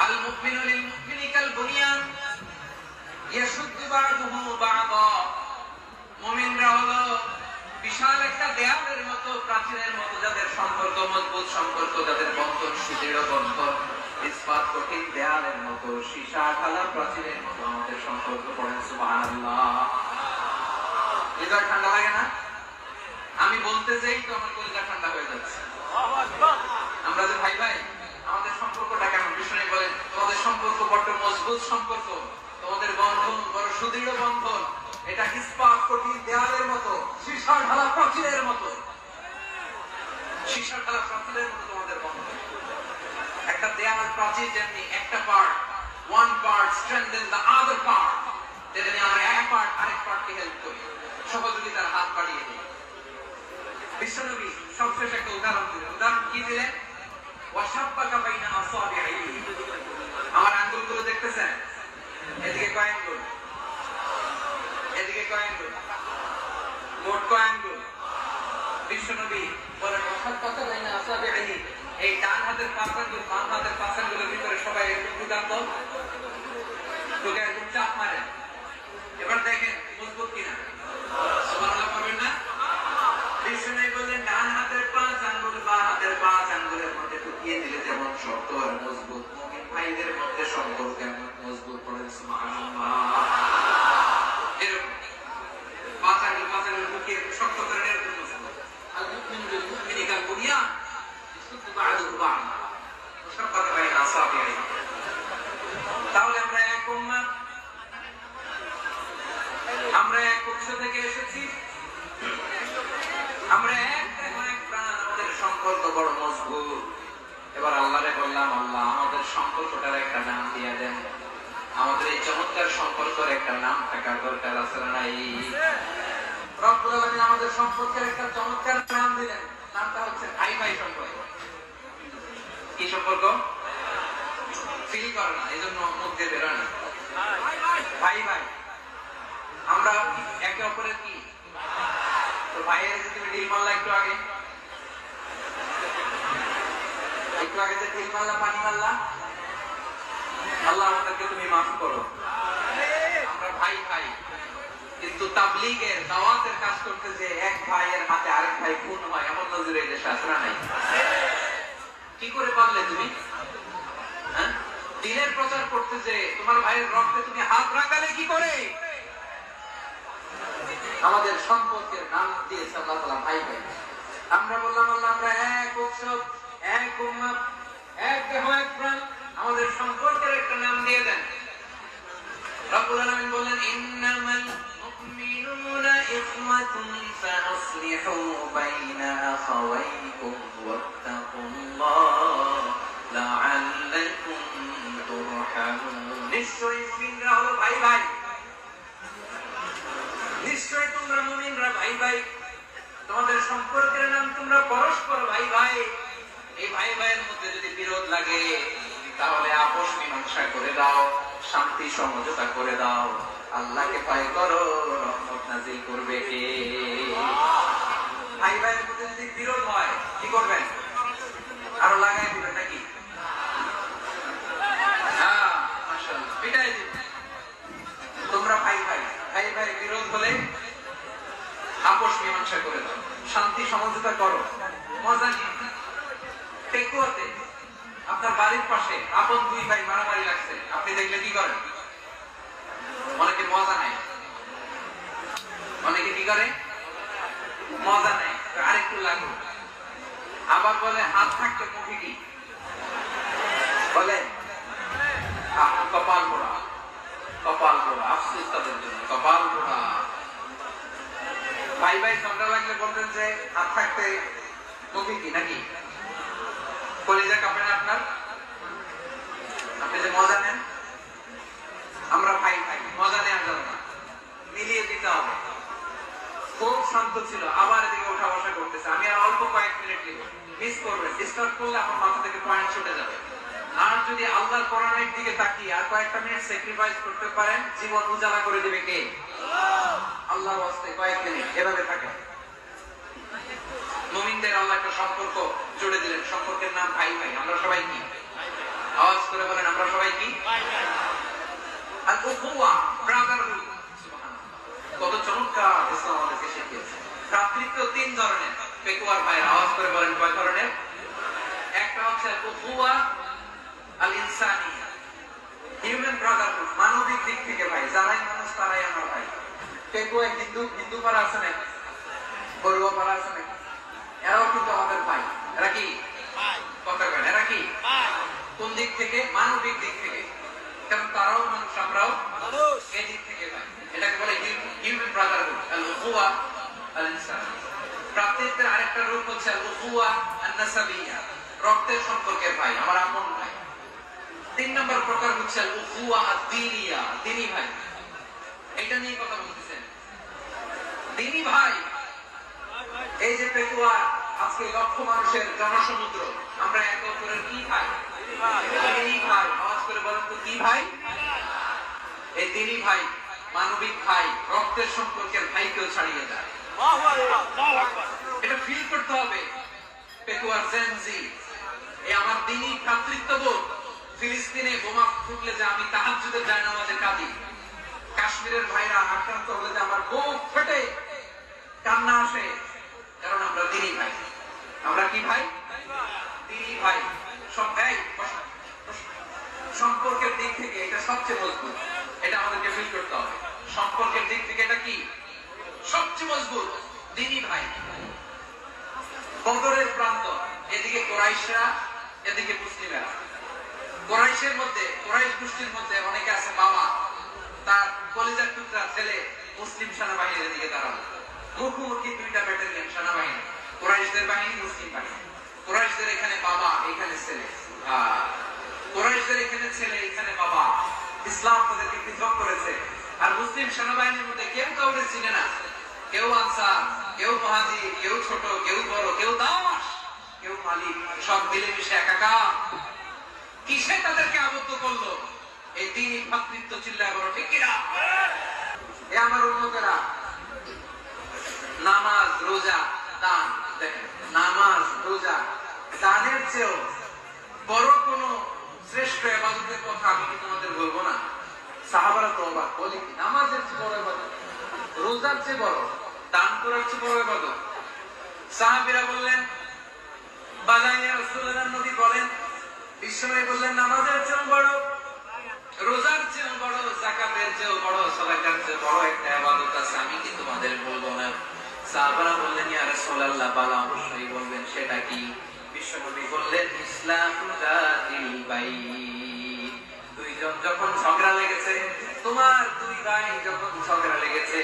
আল মুমিনু লিল মুমিনি কাল বুনিয়ান ইয়াশুদ্দু বা'দুহু বা'দা। মুমিনরা হলো বিশাল একটা দেয়ালের মতো, প্রাচীরের মতো, যাদের সম্পর্ক মজবুত, সম্পর্ক যাদের বন্ধন সুদৃঢ় বন্ধন, ইস্পাত কঠিন দেয়ালের মতো, সীসা ঢালা প্রাচীরের মতো আমাদের সম্পর্ক। পড়েন সুবহানাল্লাহ। হৃদয় ঠান্ডা লাগে না? আমি বলতে যাই তো আমার কলিজা ঠান্ডা হয়ে যাচ্ছে। আমরা যে ভাই ভাই, আমাদের সম্পর্কটা কেমন? বিষ্ণু বলেন তোমাদের সম্পর্ক বড় মজবুত সম্পর্ক, তোমাদের বন্ধন বড় সুদৃঢ় বন্ধন, এটা ইস্পাত কঠিন দেয়ালের মতো, সীসা ঢালা প্রাচীরের মতো। সীসা ঢালা প্রাচীরের মতো তোমাদের বন্ধন। একটা দেয়াল প্রাচীর যেমনি একটা part, one part strengthen the other part, যেখানে আমরা এক পার্ট আরেক পার্টকে হেল্প করি, সহযোগিতার হাত বাড়িয়ে দিই। বিশ্বনবী সবশেষ একটা উদাহরণ দিলেন। উদাহরণ কি দিলেন? ওয়াশাব্বাকা বাইনা আসাবিহি। আমার আঙ্গুলগুলো দেখতেছেন? এদিকে কয় আঙ্গুল? এদিকে কয় আঙ্গুল? মোট কয় আঙ্গুল? বিশ্বনবী বলেন ওয়াশাব্বাকা বাইনা আসাবিহি। এই ডান হাতের পাঁচ আঙ্গুল বাম হাতের পাঁচ আঙ্গুলের ভিতরে সবাই একটু দুর্দান্ত তোকে একদম চাপ মারেন। এবার দেখেন মজবুত কিনা। সুবহানাল্লাহ পড়বেন না? বিশ্বনবী বললেন ডান হাতের পাঁচ আঙ্গুল বাম হাতের পাঁচ আঙ্গুলের মধ্যে ঢুকিয়ে দিলে যেমন শক্ত আর মজবুত, মুমিন ভাইদের মধ্যে সম্পর্ক কেমন মজবুত। পড়েন সুবহানাল্লাহ। এরকম পাঁচ আঙ্গুল ঢুকিয়ে শক্ত করে এরকম মজবুত। আল মুমিনু লিল মুমিনি কাল বুনিয়ান ইয়াশুদ্দু বা'দুহু বা'দা ওয়াশাব্বাকা বাইনা আসাবিহি। তাহলে আমরা এক উম্মাহ, আমরা এক উৎস থেকে এসেছি, আমরা এক দেহ এক প্রাণ, আমাদের সম্পর্ক বড় মজবুত। এবার আল্লাহরে বললাম, আল্লাহ আমাদের সম্পর্কটার একটা নাম দিয়ে দেন। আমাদের এই চমৎকার সম্পর্কের একটা নাম থাকার দরকার আছে না নাই? রব্বুল আলামিন আমাদের সম্পর্কের একটা চমৎকার নাম দিলেন। নামটা হচ্ছে ভাই ভাই সম্পর্ক। কি সম্পর্ক? ফিল করে না, এই জন্য মুখ দিয়ে বেরোয় না। ভাই ভাই আমরা একে অপরের কি তো ভাইয়ের যে তুমি ঢিল মারলা একটু আগে যে ঢিল মারলা, পানি মারলা, আল্লাহ আমাদেরকে তুমি মাফ করো। আমরা ভাই ভাই, কিন্তু তাবলীগের দাওয়াতের কাজ করতে যে এক ভাইয়ের হাতে আরেক ভাই খুন হয় এমন নজিরে এই দেশে আসরা নাই। কি করে পারলে তুমি? দিনের প্রচার করতে যে তোমার ভাইয়ের রক্তে তুমি হাত রাখালে কি করে? আমাদের সম্পর্কের নাম দিয়েছে আল্লাহ তাআলা ভাই ভাই। আমরা বললাম আল্লাহ আমরা এক উৎসব, এক উম্মত, এক দেহ, এক প্রাণ, আমাদের সম্পর্কের একটা নাম দিয়ে দেন। রব্বুল আলামিন বললেন ইন্নামাল মুমিনুনা ইখওয়াতুন ফাসলিহু বাইনা আখাওয়াইকুম ওয়াত্তাকুল্লাহ লাআল্লাকুম তুরহামুন। নিশ্চয়ই মুমিনরা হলো ভাই ভাই, নিশ্চয়ই তোমরা মুমিনরা ভাই ভাই, তোমাদের সম্পর্কের নাম তোমরা পরস্পর ভাই ভাই। এই ভাই ভাইয়ের মধ্যে যদি বিরোধ লাগে তাহলে আপোষ মীমাংসা করে দাও, শান্তি সমঝোতা করে দাও। আল্লাহকে ভয় করো, রহমত নাজিল করবে কে? ভাই ভাইয়ের মধ্যে যদি বিরোধ হয় কি করবেন? আরো লাগাই দিবেন নাকি? হ্যাঁ মাশাআল্লাহ, পিটাই দিবেন। তোমরা ভাই ভাই, ভাই ভাই বিরোধ হলে আপোষ মীমাংসা করে দাও, শান্তি সমঝোতা করো। মজা নিয়ে টেকুয়াতে আপনার বাড়ির পাশে আপন দুই ভাই মারামারি লাগছে, আপনি দেখলে কি করেন? অনেকে মজা নেয়, অনেকে কি করে? মজা নেয়, আরেকটু লাগবে। আবার বলে হাত থাকতে মুখে কি বলে? কপাল পোড়া, কপাল পোড়া, আফসোস তাদের জন্য, কপাল পোড়া। ভাই ভাই ঝগড়া লাগলে বলতেন যে হাত থাকতে মুখে কি, নাকি? কলিজা কাঁপে না আপনার? আপনি যে মজা নেন, আমরা ভাই ভাই, মজা নেওয়া যাবে না, মিলিয়ে দিতে হবে। খুব শান্ত ছিল, আবার এদিকে ওঠা বসা করতেছে। আমি আর অল্প কয়েক মিনিট নিব, মিস করবেন। ডিস্টার্ব করলে আমার মাথা থেকে পয়েন্ট ছুটে যাবে। আর যদি আল্লাহর কোরআনের দিকে তাকিয়ে আর কয়েকটা মিনিট স্যাক্রিফাইস করতে পারেন, জীবন উজালা করে দিবে কে? আল্লাহর ওয়াস্তে কয়েক মিনিট এভাবে থাকে। মুমিনদের আল্লাহ একটা সম্পর্ক জুড়ে দিলেন, সম্পর্কের নাম ভাই ভাই। আমরা সবাই কি? আওয়াজ করে বলেন, আমরা সবাই কি? আল উখওয়া, ব্রাদারহুড। সুবহানাল্লাহ, কত চমৎকার ইসলাম আমাদেরকে শিখিয়েছে। ভ্রাতৃত্ব তিন ধরনের। পেকুয়ার ভাই আওয়াজ করে বলেন কয় ধরনের? একটা হচ্ছে আল উখওয়া আল ইনসানিয়া, হিউম্যান ব্রাদারহুড, মানবিক দিক থেকে ভাই, যারাই মানুষ তারাই আমার ভাই। পেকুয়া হিন্দু পাড়া আছে নাকি? বড়ুয়া পাড়া আছে নাকি? এরাও কিন্তু আমাদের ভাই। এরা কি কথা বলেন? এরা কি? কোন দিক থেকে? মানবিক দিক থেকে। কারণ তারাও মানুষ, আমরাও মানুষ, এই দিক থেকে ভাই। এটাকে বলে হিউম্যান ব্রাদারহুড, আল উখওয়া আল ইনসানিয়া। ভ্রাতৃত্বের আরেকটা রূপ হচ্ছে আল উখওয়া আন নাসাবিয়া, রক্তের সম্পর্কের ভাই, আমার আপন ভাই। তিন নম্বর প্রকার হচ্ছে আল উখওয়া আদ-দীনিয়া, দ্বীনি ভাই। এটা নিয়ে কথা বলতেছেন, দ্বীনি ভাই। এই যে পেকুয়া আজকে লক্ষ মানুষের জনসমুদ্র, আমরা এক অপরের কি ভাই? দ্বীনি ভাই। আওয়াজ করে বলেন তো কি ভাই? এই দ্বীনি ভাই, মানবিক ভাই, রক্তের সম্পর্কের ভাইকেও ছাড়িয়ে যায়। এটা ফিল করতে হবে। পেকুয়ার জেনজি, এই আমার দ্বীনি ভ্রাতৃত্ববোধ। ফিলিস্তিনে বোমা ফুটলে যে আমি তাহাজ্জুদের জায়নামাজে কাঁদি, কাশ্মীরের ভাইরা আক্রান্ত হলে যে আমার বুক ফেটে কান্না আসে, কারণ আমরা দ্বীনি ভাই। আমরা কি ভাই? দ্বীনি ভাই। সম্পর্কের দিক থেকে এটা সবচেয়ে মজবুত, এটা আমাদেরকে ফিল করতে হবে। সম্পর্কের দিক থেকে এটা কি সবচেয়ে মজবুত? দ্বীনি ভাই। বদরের প্রান্ত, এদিকে কুরাইশরা, এদিকে মুসলিমেরা। কুরাইশের মধ্যে, কুরাইশ গোষ্ঠীর মধ্যে অনেকে আছে বাবা, তার কলিজার টুকরা ছেলে মুসলিম সেনাবাহিনীর দিকে দাঁড়ানো। মুখোমুখি দুইটা ব্যাটালিয়ন সেনাবাহিনী, কুরাইশদের বাহিনী, মুসলিম বাহিনী। কুরাইশদের এখানে বাবা, এখানে ছেলে। কুরাইশদের এখানে ছেলে, এখানে বাবা। ইসলাম তাদেরকে পৃথক করেছে। আর মুসলিম সেনাবাহিনীর মধ্যে কেউ কাউকে চিনে না। কেউ আনসার, কেউ মুহাজির, কেউ ছোট, কেউ বড়, কেউ দাস, কেউ মালিক, সব মিলেমিশে একাকার। কিসে তাদেরকে আবদ্ধ করলো? এই দ্বীনি ভ্রাতৃত্ব। চিল্লায় বলো ঠিক কিনা? এ আমার উম্মতেরা, নামাজ, রোজা, দান। দেখেন, নামাজ, রোজা, দানের চেয়েও বড় কোন শ্রেষ্ঠ ইবাদতের কথা আমি কি তোমাদের বলবো না? সাহাবারা তো অবাক, বলি কি নামাজের চেয়ে বড় ইবাদত, রোজার চেয়ে বড়, দান করার চেয়ে বড় ইবাদত? সাহাবীরা বললেন বালা ইয়া রাসূলুল্লাহ, নবী বলেন, বিশ্বনবী বললেন নামাজের চেয়ে বড়, রোজার চেয়ে বড়, যাকাতের চেয়ে বড়, সাদাকার চেয়ে বড় একটা ইবাদত আছে, আমি কি তোমাদের বলবো না? সাহাবারা বললেন ইয়া রাসূলুল্লাহ, বালা, অবশ্যই বলবেন, সেটা কি? বিশ্বনবী বললেন ইসলাহু যাতিল বাইন। দুইজন যখন ঝগড়া লেগেছে, তোমার দুই ভাই যখন ঝগড়া লেগেছে,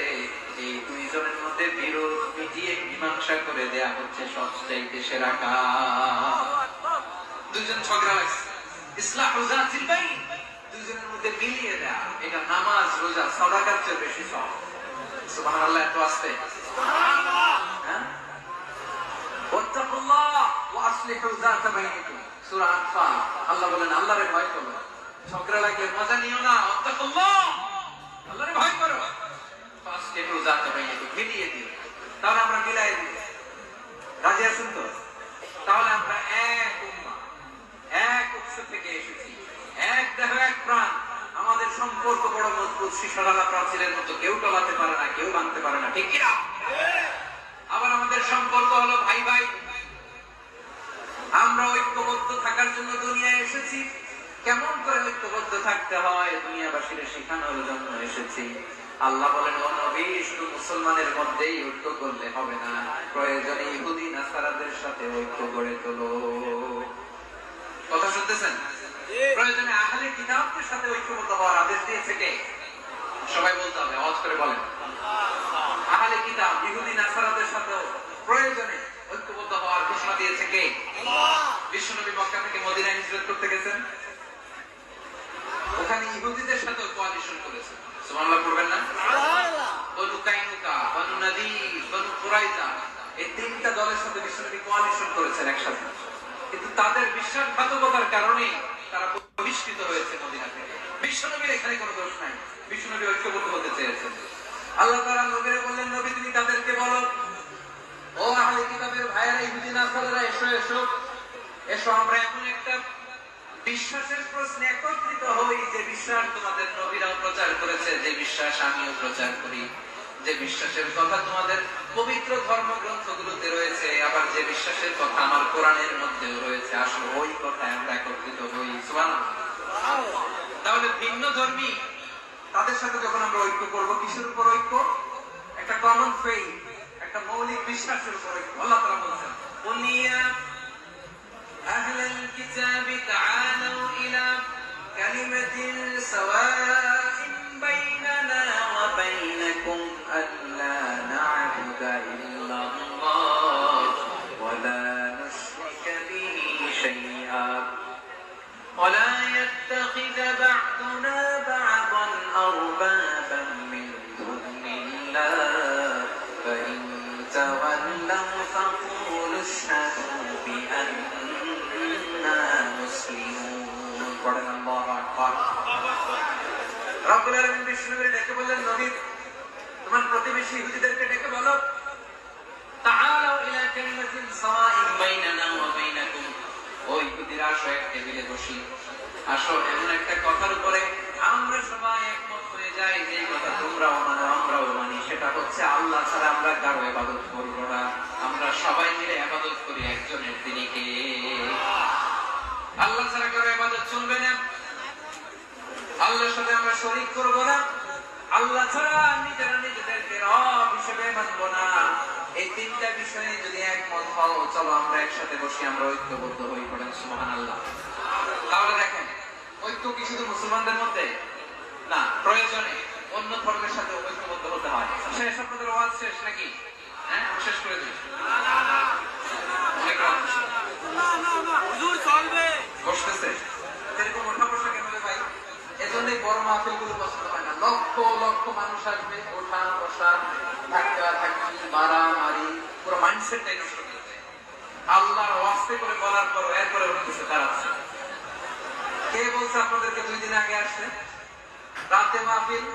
এই দুইজনের মধ্যে বিরোধ মিটিয়ে মীমাংসা করে দেয়া হচ্ছে সবচাইতে সেরা কাজ। দুইজন ঝগড়া লাগছে, ইসলাহু যাতিল বাইন, দুইজনের মধ্যে মিলিয়ে দেয়া, এটা নামাজ, রোজা, সাদাকার চেয়ে বেশি সওয়াব। সুবহানাল্লাহ, এত আস্তে সুবহানাল্লাহ। হ্যাঁ, ওয়াত্তাকুল্লাহ ওয়া আসলিহু যাতা বাইনিকুম, সূরা আনফাল। আল্লাহ বলেন আল্লাহরে ভয় করো, ঝগড়া লাগলে মজা নিও না, ওয়াত্তাকুল্লাহ, আল্লাহরে ভয় করো, ফাসলিহু যাতা বাইনিকুম, মিলিয়ে দিও। তাহলে আমরা মিলাই দিই, রাজি আছেন তো? তাহলে আমরা এক উম্মাহ, এক উৎস থেকে এসেছি, এক দেহ, এক প্রাণ, আমাদের সম্পর্ক বড় মজবুত, শিশারালা প্রাচীরের মতো, কেউ টলাতে পারে না, কেউ ভাঙতে পারে না, ঠিক কিনা? আবার আমাদের সম্পর্ক হলো ভাই ভাই, আমরা ঐক্যবদ্ধ থাকার জন্য দুনিয়ায় এসেছি। কেমন করে ঐক্যবদ্ধ থাকতে হয় দুনিয়াবাসীর শেখানোর জন্য এসেছি। আল্লাহ বলেন ও নবী, শুধু মুসলমানের মধ্যেই ঐক্য করলে হবে না, প্রয়োজনে ইহুদি নাসারাদের সাথে ঐক্য গড়ে তোলো। কথা শুনতেছেন? প্রয়োজনে আহলে কিতাবদের সাথে ঐক্যবদ্ধ হওয়ার আদেশ দিয়েছে কে? সবাই বলতে হবে, আওয়াজ করে বলেন। আহলে কিতাব, ইহুদি নাসারাদের সাথে প্রয়োজনে ঐক্যবদ্ধ হওয়ার ঘোষণা দিয়েছে কে? বিশ্বনবী মক্কা থেকে মদিনায় হিজরত করতে গেছেন, ওখানে ইহুদিদের সাথে কোয়ালিশন করেছেন। সুবহানাল্লাহ পড়বেন না? বনু কাইনুকা, বনু নাদির, বনু কুরাইজা, এই তিনটা দলের সাথে বিশ্বনবী কোয়ালিশন করেছেন একসাথে। কিন্তু তাদের বিশ্বাসঘাতকতার কারণে তারা বহিষ্কৃত হয়েছে মদিনা থেকে। বিশ্বনবীর এখানে কোনো দোষ নাই, বিশ্বনবী ঐক্যবদ্ধ হতে চেয়েছেন। আল্লাহ তাআলা নবীকে বললেন, নবী তুমি তাদেরকে বলো, ও আহলে কিতাবের ভাইয়েরা, ইহুদি নাসারারা, এসো এসো এসো, আমরা এমন একটা বিশ্বাসের প্রশ্নে একত্রিত হই, যে বিশ্বাস তোমাদের নবীরাও প্রচার করেছে, যে বিশ্বাস আমিও প্রচার করি, যে বিশ্বাসের কথা তোমাদের পবিত্র ধর্মগ্রন্থগুলোতে রয়েছে, আবার যে বিশ্বাসের কথা আমার কোরআনের মধ্যেও রয়েছে, আসলে ওই কথায় আমরা একত্রিত হই। সুবহানাল্লাহ। তাহলে ভিন্ন ধর্মী তাদের সাথে যখন আমরা ঐক্য করব, কিসের উপর ঐক্য? একটা কমন ফেইথ, একটা মৌলিক বিশ্বাসের উপর ঐক্য। আল্লাহ তাআলা বলেছেন, কুলিয়া আহলাল কিতাবি তাআলু ইলা কালিমাতিন সাওয়াইন বাইনানা ওয়া বাইনাকুম আল্লা না'বুদা ইল্লাল্লাহ ওয়া লা নুশরিকা বিহি শাইআ ওয়া লা ইয়াত্তাখিযা বা'দুনা বা'দান আরবাবান মিন দুনিল্লাহ ফাইন তাওয়াল্লাউ ফাকুলু আশহাদু বিআন্না মুসলিমুন। পড়েন আল্লাহু আকবার। রব্বুল আলামিন বিশ্বনবীকে ডেকে বললেন, নবী তোমার প্রতিবেশী ইহুদিদেরকে ডেকে বলো, তাআলু ইলা কালিমাতিন সাওয়াইন বাইনানা ওয়া বাইনাকুম, ও ইহুদিরা আসো, এক টেবিলে বসি, আসো এমন একটা কথার উপরে আমরা সবাই একমত হয়ে যাই, যে কথা তোমরাও মানো আমরাও মানি, সেটা হচ্ছে আল্লাহ ছাড়া আমরা কারো ইবাদত করব না, আমরা সবাই মিলে ইবাদত করি একজনের, তিনি কে? আল্লাহ ছাড়া কারো ইবাদত চলবে না, আল্লাহর সাথে আমরা শরীক করব না, আল্লাহ ছাড়া নিজেরা নিজেদেরকে রব হিসেবে মানব না। এই তিনটা বিষয়ে যদি একমত হও, চলো আমরা একসাথে বসি, আমরা ঐক্যবদ্ধ হই। পড়েন সুবহানাল্লাহ। তাহলে দেখেন, ঐক্য কি শুধু মুসলমানদের মধ্যে না, প্রয়োজনে অন্য ধর্মের সাথে ঐক্যবদ্ধ হতে হয়। শেষ, আপনাদের ওয়াজ শেষ নাকি? হ্যাঁ, শেষ করে দিই। বসতেছে এরকম ওঠা বসা কেন রে ভাই? এজন্যই বড় মাহফিলগুলো পছন্দ হয় না। লক্ষ লক্ষ মানুষ আসবে, ওঠা বসা, ধাক্কা ধাক্কি, মারামারি, পুরো মাইন্ডসেটটাই নষ্ট করতে। আল্লাহর ওয়াস্তে করে বলার পর এরপরে উঠতেছে দাঁড়াচ্ছে। কে বলছে আপনাদেরকে 2 দিন আগে আসছে? রাতে মাহফিল,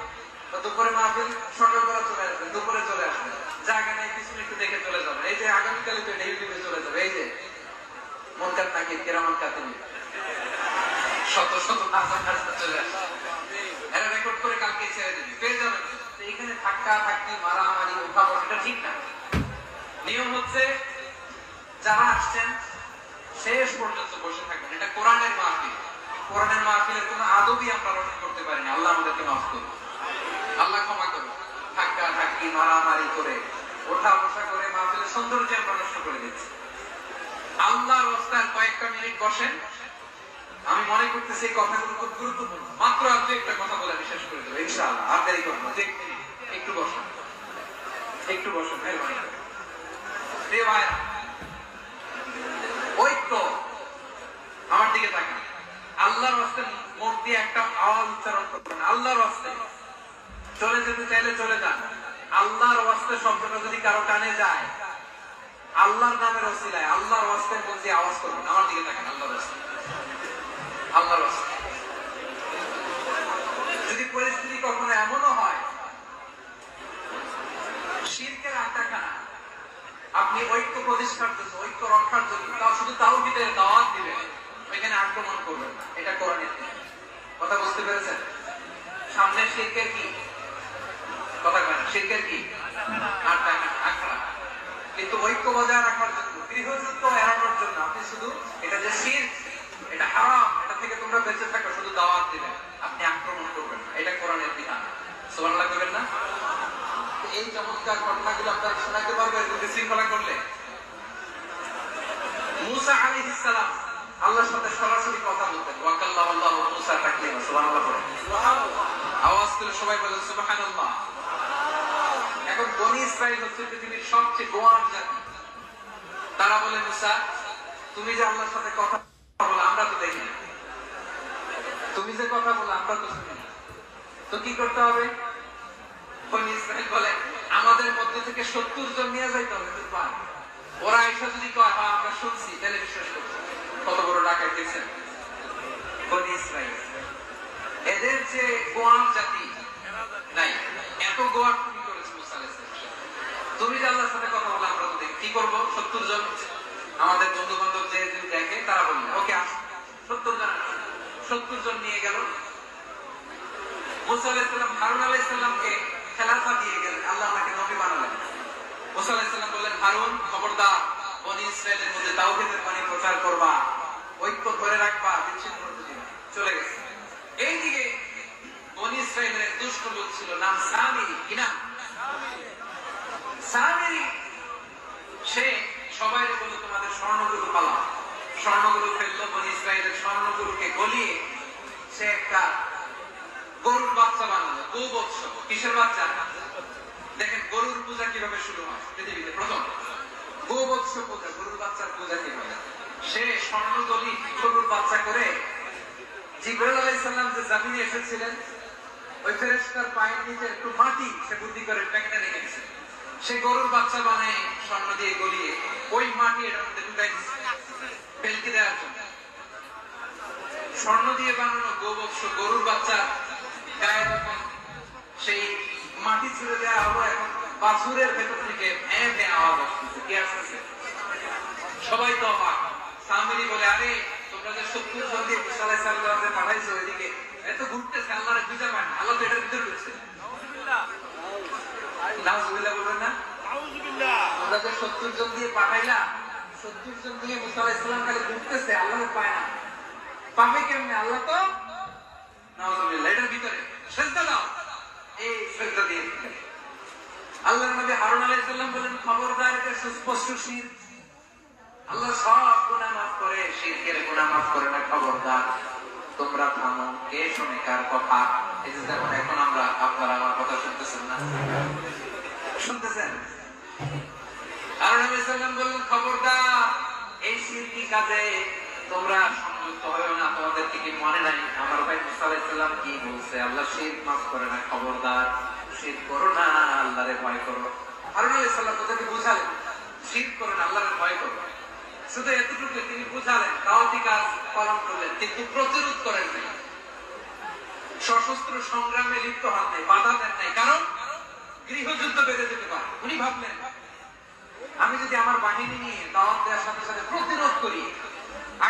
দুপুরে মাহফিল সকালবেলা চলে আসবেন, দুপুরে চলে আসবেন, জায়গা নাই পিছনে একটু দেখে চলে যাবেন। এই যে আগামীকালে তো ইউটিউবে চলে যাবে, এই যে মনকার নাকি কেরামান কাতিনি শত শত চলে আসবে, এরা রেকর্ড করে কালকে ছেড়ে দেবে, পেয়ে যাবেন। এখানে ধাক্কা ধাক্কি মারামারি উঠা বসা এটা ঠিক না। নিয়ম হচ্ছে যারা আসছেন শেষ পর্যন্ত বসে থাকবেন। এটা কোরআনের মাহফিল, কোরআনের মাহফিলের কোনো আদবই আমরা রক্ষা করতে পারি না। আল্লাহ আমাদেরকে মাফ করুন, আল্লাহ ক্ষমা করুন। ধাক্কা ধাক্কি মারামারি করে ওঠা বসা করে মাহফিলের সৌন্দর্য আমরা নষ্ট করে দিচ্ছি। আল্লাহর রাস্তায় কয়েকটা মিনিট বসেন। আমি মনে করতেছি এই কথাগুলো খুব গুরুত্বপূর্ণ। মাত্র আর একটা কথা বলে আমি শেষ করে দেবো ইনশাআল্লাহ, আর দেরি করবো না। একটু বসেন, একটু বসেন মেহরবানি করে। প্রিয় ভাইরা, ঐক্য, আমার দিকে তাকান। আল্লাহর রাস্তায় মুখ দিয়ে একটা আওয়াজ উচ্চারণ করবেন, আল্লাহর রাস্তায়। চলে যেতে চাইলে চলে যান। আল্লাহর রাস্তায় শব্দটা যদি কারো কানে যায়, আল্লাহর নামের ওসিলায় আল্লাহর রাস্তায় মুখ দিয়ে আওয়াজ করবেন। আমার দিকে তাকান, আল্লাহর রাস্তায়, আল্লাহর রাস্তায়। যদি পরিস্থিতি কখনো এমনও হয় শিরকের আড্ডাখানা, আপনি ঐক্য প্রতিষ্ঠার জন্য, ঐক্য রক্ষার জন্য তাও শুধু তাওহীদের দাওয়াত দিবেন, ওইখানে আক্রমণ করবেন না। এটা কোরআনের কথা, বুঝতে পেরেছেন? সামনে শিরকের কি কথা বলেন, শিরকের কি আড্ডাখানা। কিন্তু ঐক্য বজায় রাখার জন্য, গৃহযুদ্ধ এড়ানোর জন্য আপনি শুধু এটা যে শিরক, এটা হারাম, এটা থেকে তোমরা বেঁচে থাকো, শুধু দাওয়াত দিবেন, আপনি আক্রমণ করবেন না। এটা কোরআনের বিধান। সুবহানাল্লাহ করবেন না? এই চমৎকার ঘটনাগুলো আপনারা শোনাতে পারবেন যদি শৃঙ্খলা করলে। মুসা আলাইহিস সালাম আল্লাহর সাথে সরাসরি কথা বলতেন। ওয়াকাল্লামাল্লাহু মুসা তাকলিমা। সুবহানাল্লাহ পড়েন, আওয়াজ করে সবাই বলেন সুবহানাল্লাহ। এখন বনি ইসরাইল হচ্ছে পৃথিবীর সবচেয়ে গোয়ার জাতি। তারা বলে, মুসা তুমি যে আল্লাহর সাথে কথা বলো আমরা তো দেখি না, তুমি যে কথা বলো আমরা তো শুনি না, তো কি করতে হবে? বনি ইসরাইল বলে, আমাদের মধ্যে থেকে 70 জন নিয়ে যাইতে হবে। ওরা এসে যদি কয় হ্যাঁ আমরা শুনছি, তাহলে বিশ্বাস করছি। কত বড় ডাকাত দেখছেন বনি ইসরাইল। এদের যে গোয়ার জাতি নাই, এত গোয়ার তুমি করেছো মুসা আলাইহিস সালাম। তুমি যে আল্লাহর সাথে কথা বলে আমরা তো দেখি, কি করবো? 70 জন আমাদের বন্ধু বান্ধব যে দেখে তারা বলল ওকে আস, 70 জন নিয়ে গেল। মুসা আলাইহিস সালাম হারুন আলাইহিস সালামকে খেলাফা দিয়ে গেলেন, আল্লাহ তাকে নবী বানালেন। মুসা আলাইহিস সালাম বললেন, হারুন খবরদার, বনি ইসরাইলের মধ্যে তাওহীদের বাণী প্রচার করবা, ঐক্য ধরে রাখবা, বিচ্ছিন্ন হতে দিবা। চলে গেছে। এইদিকে বনি ইসরাইলের দুষ্ট লোক ছিল, নাম সামিরি। কি নাম? সামিরি। সে সবাই বলল তোমাদের স্বর্ণগুলো পালাও। স্বর্ণগুলো ফেললো, বনি ইসরাইলের স্বর্ণগুলোকে গলিয়ে সে একটা গরুর বাচ্চা বানালো। গোবৎস। কিসের বাচ্চা? দেখেন গরুর পূজা কিভাবে শুরু হয় পৃথিবীতে প্রথম। গোবৎস পূজা, গরুর বাচ্চার পূজা কিভাবে। সে স্বর্ণগলি গরুর বাচ্চা করে জিবরাইল আলাইহিস সালাম যে জমিনে এসেছিলেন, ওই ফেরেশতার পায়ের নিচে একটু মাটি সে বুদ্ধি করে প্যাকেটে রেখে দিয়েছে। সে গরুর বাচ্চা বানায় স্বর্ণ দিয়ে গলিয়ে ওই মাটি এটার মধ্যে ঢুকাই দিচ্ছে বেলকি দেওয়ার জন্য। স্বর্ণ দিয়ে বানানো গোবৎস গরুর বাচ্চা গায়ে যখন সেই মাটি ছুড়ে দেওয়া হলো, এখন বাছুরের ভেতর থেকে ভ্যাঁ ভ্যাঁ আওয়াজ আসতেছে। কি আসতেছে? সবাই তো অবাক। সামিরি বলে, আরে তোমরা যে 70 জন দিয়ে মুসা আলাইহিস সালামকে পাঠাইছো, এদিকে এত ঘুরতেছে, আল্লাহরে খুঁজে পায় না, আল্লাহ তো এটার ভিতরে ঢুকছে। নাউজুবিল্লাহ বলবেন না? তোমরা যে 70 জন দিয়ে পাঠাইলা, 70 জন দিয়ে মুসা আলাইহিস সালাম খালি ঘুরতেছে, আল্লাহরে পায় না। পাবে কেমনে? আল্লাহ তো নাউজুবিল্লাহ এটার ভিতরে। সেজদা দাও। এই সেজদা দিয়ে আল্লাহর নবী হারুন আলাইহিস সালাম বলেন, খবরদার, এটা সুস্পষ্ট শিরক। আল্লাহ সব গুনাহ মাফ করে, শিরকের গুনাহ মাফ করে না। খবরদার, তোমরা থামো। কে শুনে কার কথা? এই যে যেমন এখন আমরা, আপনারা আমার কথা শুনতেছেন না? শুনতেছেন? হারুন আলাইহিস সালাম বললেন, খবরদার, এই শিরকি কাজে তোমরা সংযুক্ত হয়ো না। তোমাদেরকে কি মনে নাই আমার ভাই মুসা আলাইহিস সালাম কি বলছে? আল্লাহ শিরক মাফ করে না। খবরদার, শিরক করো না, আল্লাহরে ভয় করো। হারুন আলাইহিস সালাম তাদেরকে বুঝালেন, শিরক করো না, আল্লাহরে ভয় করো। শুধু এতটুকু তিনি বুঝালেন, দাওয়াতি কাজ পালন করলেন, কিন্তু প্রতিরোধ করেন নাই। সশস্ত্র সংগ্রামে লিপ্ত হন নাই, বাধা দেন নাই, কারণ গৃহযুদ্ধ বেঁধে যেতে পারে। উনি ভাবলেন আমি যদি আমার বাহিনী নিয়ে দাওয়াত দেওয়ার সাথে সাথে প্রতিরোধ করি,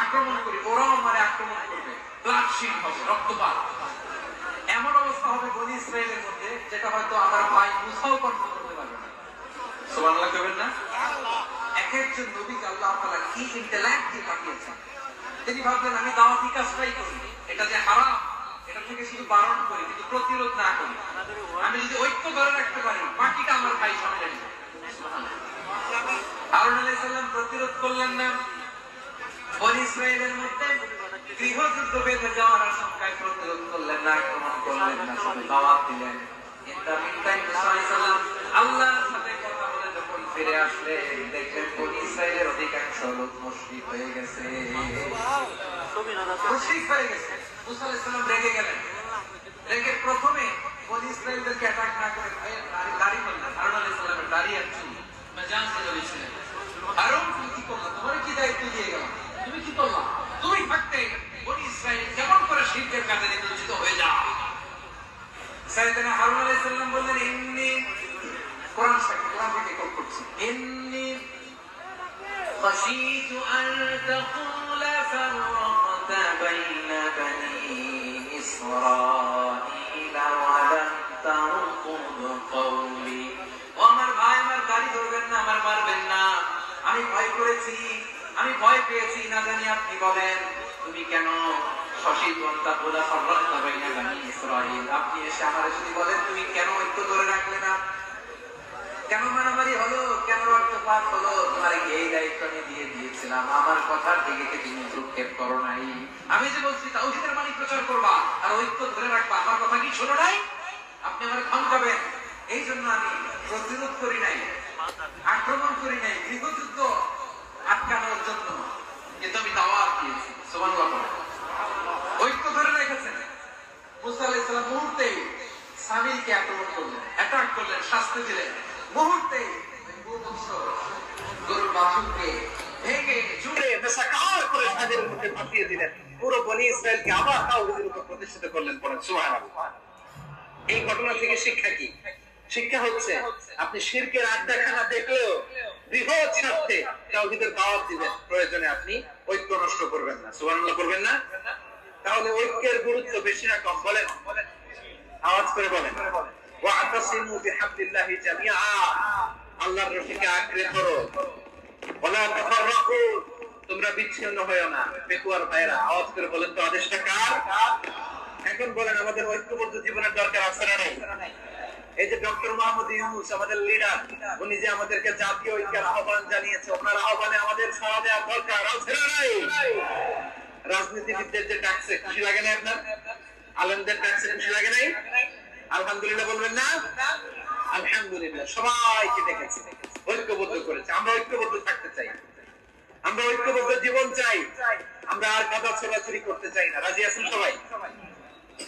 আক্রমণ করি, ওরাও আমার আক্রমণ করবে, ব্লাডশিট হবে, রক্তপাত, এমন অবস্থা হবে বনি ইসরায়েলের মধ্যে যেটা হয়তো আমার ভাই মুসাও কন্ট্রোল করতে পারবে না। সুবহানাল্লাহ কইবেন না? এক একজন নবীকে আল্লাহ তাআলা কি ইন্টেলেক্ট দিয়ে পাঠিয়েছেন। তিনি ভাবলেন আমি দাওয়াতি কাজটাই করি, এটা যে হারাম এটা থেকে শুধু বারণ করি কিন্তু প্রতিরোধ না করি। আমি যদি ঐক্য ধরে রাখতে পারি বাকিটা আমার ভাই সামনে নেবে। হারুন আলাইহিস সালাম প্রতিরোধ করলেন না, বনি ইসরায়েলের মধ্যে গৃহযুদ্ধ বেঁধে যাওয়ার আশঙ্কায় প্রতিরোধ করলেন না, আক্রমণ করলেন না, শুধু দাওয়াত দিলেন। আল্লাহর সাথে কথা বলে যখন ফিরে আসলেন দেখলেন বনি ইসরায়েলের অধিকাংশ লোক মুশরিক হয়ে গেছে। মুশরিক হয়ে গেছে। মুসা আলাইহিস সালাম রেগে গেলেন। রেগে প্রথমে বনি ইসরায়েলদেরকে অ্যাটাক না করে দাড়ি বললেন, হারুন আলাইহিস সালামের দাড়ি আর চুল মাজান ছিল ছিলেন। হারুন তুমি কি করলা? তোমার কি দায়িত্ব দিয়ে গেলাম, তুমি কি করলা? তুমি থাকতে বনি ইসরায়েল কেমন করে শিরকের কাজে নিয়োজিত হয়ে যায়? সাইয়েদনা হারুন আলাইহিস সালাম বললেন ইন্নী, কোরআন থেকে কোট করছি, ইন্নী খাশীতু আন তাকুলা ফাররাকতা বাইনা বানী ইসরাঈল ওয়া লাম তারকুদ কওলি। ও আমার ভাই, আমার দাড়ি ধরবেন না, আমার মারবেন না। আমি ভয় করেছি, আমি ভয় পেয়েছি, না জানি আপনি বলেন তুমি কেন আপনি এসে আমার যদি বলেন তুমি কেন ঐক্য ধরে রাখলে না, কেন মারামারি হলো, কেন রক্তপাত হলো? তোমার এই দায়িত্ব আমি দিয়ে দিয়েছিলাম, আমার কথার দিকে তুমি ভ্রুক্ষেপ করো নাই। আমি যে বলছি তাওহীদের বাণী প্রচার করবা আর ঐক্য ধরে রাখবা, আমার কথা কি শোনো নাই? আপনি আমার ক্ষমতাবেন, এই জন্য আমি প্রতিরোধ করি নাই, আক্রমণ করি নাই, গৃহযুদ্ধ আটকানোর জন্য, কিন্তু আমি দাওয়াত দিয়েছি। সুবহানাল্লাহ। ঐক্য ধরে রেখেছেন। মুসা আলাইহিস সালাম মুহূর্তেই সামিলকে আক্রমণ করলেন, অ্যাটাক করলেন, শাস্তি দিলেন। মুহূর্তেই গরুর বাছুরকে ভেঙে জুড়ে মেসাকার করে তাদের মধ্যে ভাসিয়ে দিলেন। পুরো বনি ইসরায়েলকে আবার তাওহীদের উপর প্রতিষ্ঠিত করলেন। পড়েন সুবহানাল্লাহ। এই ঘটনা থেকে শিক্ষা কি? শিক্ষা হচ্ছে আপনি শিরকের আড্ডাখানা দেখলেও বৃহৎ স্বার্থে তাওহীদের দাওয়াত দিবেন, প্রয়োজনে আপনি ঐক্য নষ্ট করবেন না। সুবহানাল্লাহ করবেন না? তাহলে ঐক্যের গুরুত্ব বেশি না কম? বলেন, আওয়াজ করে বলেন। ওয়া'তাসিমু বিহাবলিল্লাহি জামিআ, আল্লাহর রশিকে আঁকড়ে ধরো। ওয়ালা তাফাররাকু, তোমরা বিচ্ছিন্ন হয়ো না। বেকুয়ার ভাইরা আওয়াজ করে বলেন তো আদেশটা কার? এখন বলেন আমাদের ঐক্যবদ্ধ জীবনের দরকার আছে না নাই? এই যে ডক্টর মোহাম্মদ ইউনূস আমাদের লিডার, উনি যে আমাদেরকে জাতীয় ঐক্যের আহ্বান জানিয়েছে, ওনার আহ্বানে আমাদের সাড়া দেওয়ার দরকার আছে না নাই? রাজনীতিবিদদের যে ডাকছে খুশি লাগে না আপনার? আলেমদের ডাকছে খুশি লাগে নাই? আলহামদুলিল্লাহ বলবেন না? আলহামদুলিল্লাহ। সবাইকে ডেকেছে, ঐক্যবদ্ধ করেছে। আমরা ঐক্যবদ্ধ থাকতে চাই, আমরা ঐক্যবদ্ধ জীবন চাই, আমরা আর কাদা ছোড়াছুরি করতে চাই না। রাজি আছেন সবাই?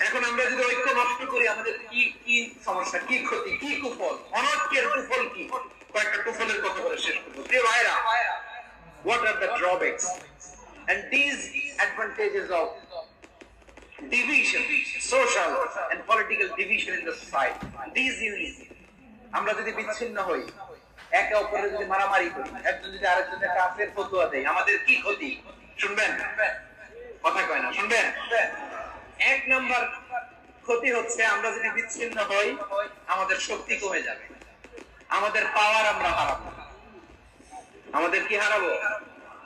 এখন আমরা যদি ঐক্য নষ্ট করি আমাদের কি কি সমস্যা, কি ক্ষতি, কি কুফল? অনৈক্যের কুফল কি? কয়েকটা কুফলের কথা বলে শেষ করবো। প্রিয় ভাইরা, what are the drawbacks and disadvantages of division, social and political division in the society? Disunity. আমরা যদি বিচ্ছিন্ন হই, একে অপরের যদি মারামারি করি, একজন যদি আরেকজনের কাফের ফতোয়া দেয়, আমাদের কি ক্ষতি? শুনবেন? কথা কয় না, শুনবেন? এক নাম্বার ক্ষতি হচ্ছে আমরা যদি বিচ্ছিন্ন হই আমাদের শক্তি কমে যাবে, আমাদের পাওয়ার আমরা হারাবো। আমাদের কি হারাবো?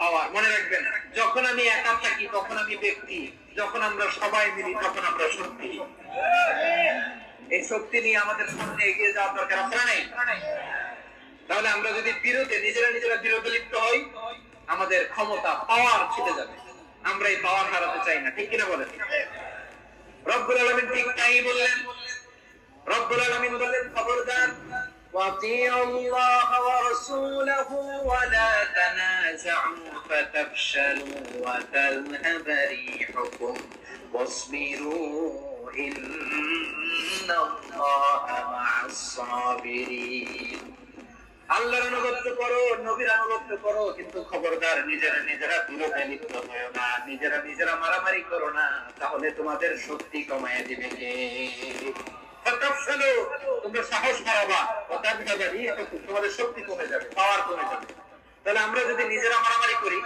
পাওয়ার। মনে রাখবেন, যখন আমি একা থাকি তখন আমি ব্যক্তি, যখন আমরা সবাই মিলি তখন আমরা শক্তি। এই শক্তি নিয়ে আমাদের সামনে এগিয়ে যাওয়ার দরকার আছে না নাই? তাহলে আমরা যদি বিরোধে নিজেরা বিরোধে লিপ্ত হই আমাদের ক্ষমতা, পাওয়ার ছুটে যাবে। আমরা এই পাওয়ার হারাতে চাই না, ঠিক কিনা বলেন? রব্বুল আলামিন ঠিক তাই বললেন। রব্বুল আলামিন বলেন খবরদার, ওয়াতিউ আল্লাহ ওয়া রাসূলাহু ওয়া লা তানাযাউ ফাতাফশালু ওয়া তাযহাবা রিহুকুম ওয়াসবিরু ইন্নাল্লাহা মা'আস সাবিরিন। আল্লাহর আনুগত্য করো, নবীর আনুগত্য করো, কিন্তু খবরদার নিজেরা নিজেরা বিরোধে লিপ্ত হয়ো না, নিজেরা নিজেরা মারামারি করো না, তাহলে তোমাদের শক্তি কমায় দিবে কে? তোমরা সাহস হারাবা, তোমাদের শক্তি কমে যাবে, পাওয়ার কমে যাবে। তাহলে আমরা যদি নিজেরা মারামারি করি,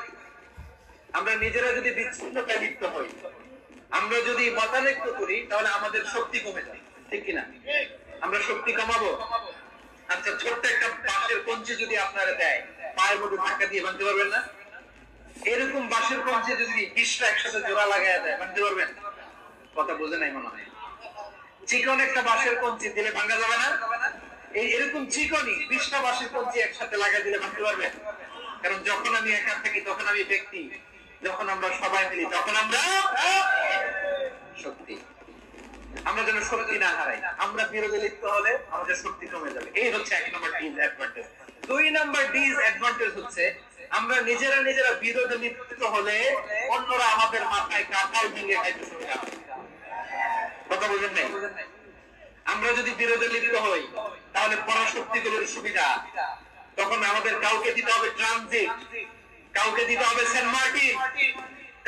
আমরা নিজেরা যদি বিচ্ছিন্নতায় লিপ্ত হই, আমরা যদি মতানৈক্য করি, তাহলে আমাদের শক্তি কমে যাবে, ঠিক কিনা? আমরা শক্তি কমাবো। আচ্ছা, ছোট্ট একটা বাঁশের কঞ্চি যদি আপনারা দেয়, পায়ের মধ্যে ধাক্কা দিয়ে ভাঙতে পারবেন না? এরকম বাঁশের কঞ্চি যদি 20টা একসাথে জোড়া লাগাইয়া দেয়, ভাঙতে পারবেন? কথা বোঝে নাই মনে হয়। চিকন একটা বাঁশের কঞ্চি দিলে ভাঙা যাবে না? এরকম চিকনই 20টা বাঁশের কঞ্চি একসাথে লাগাই দিলে ভাঙতে পারবেন? কারণ যখন আমি একা থাকি তখন আমি ব্যক্তি, যখন আমরা সবাই মিলি তখন আমরা শক্তি। আমরা যেন শক্তি না হারাই, আমরা বিরোধে লিপ্ত হলে আমাদের শক্তি কমে যাবে। এই হচ্ছে 1 নম্বর ডিসঅ্যাডভান্টেজ। 2 নম্বর ডিসঅ্যাডভান্টেজ হচ্ছে আমরা নিজেরা নিজেরা বিরোধে লিপ্ত হলে অন্যরা আমাদের মাথায় কাঁঠাল ভেঙে খাইতে শুরু করে। কথা বুঝেন নাই? আমরা যদি বিরোধে লিপ্ত হই তাহলে পরাশক্তিগুলোর সুবিধা, তখন আমাদের কাউকে দিতে হবে ট্রানজিট, কাউকে দিতে হবে সেন্ট মার্টিন,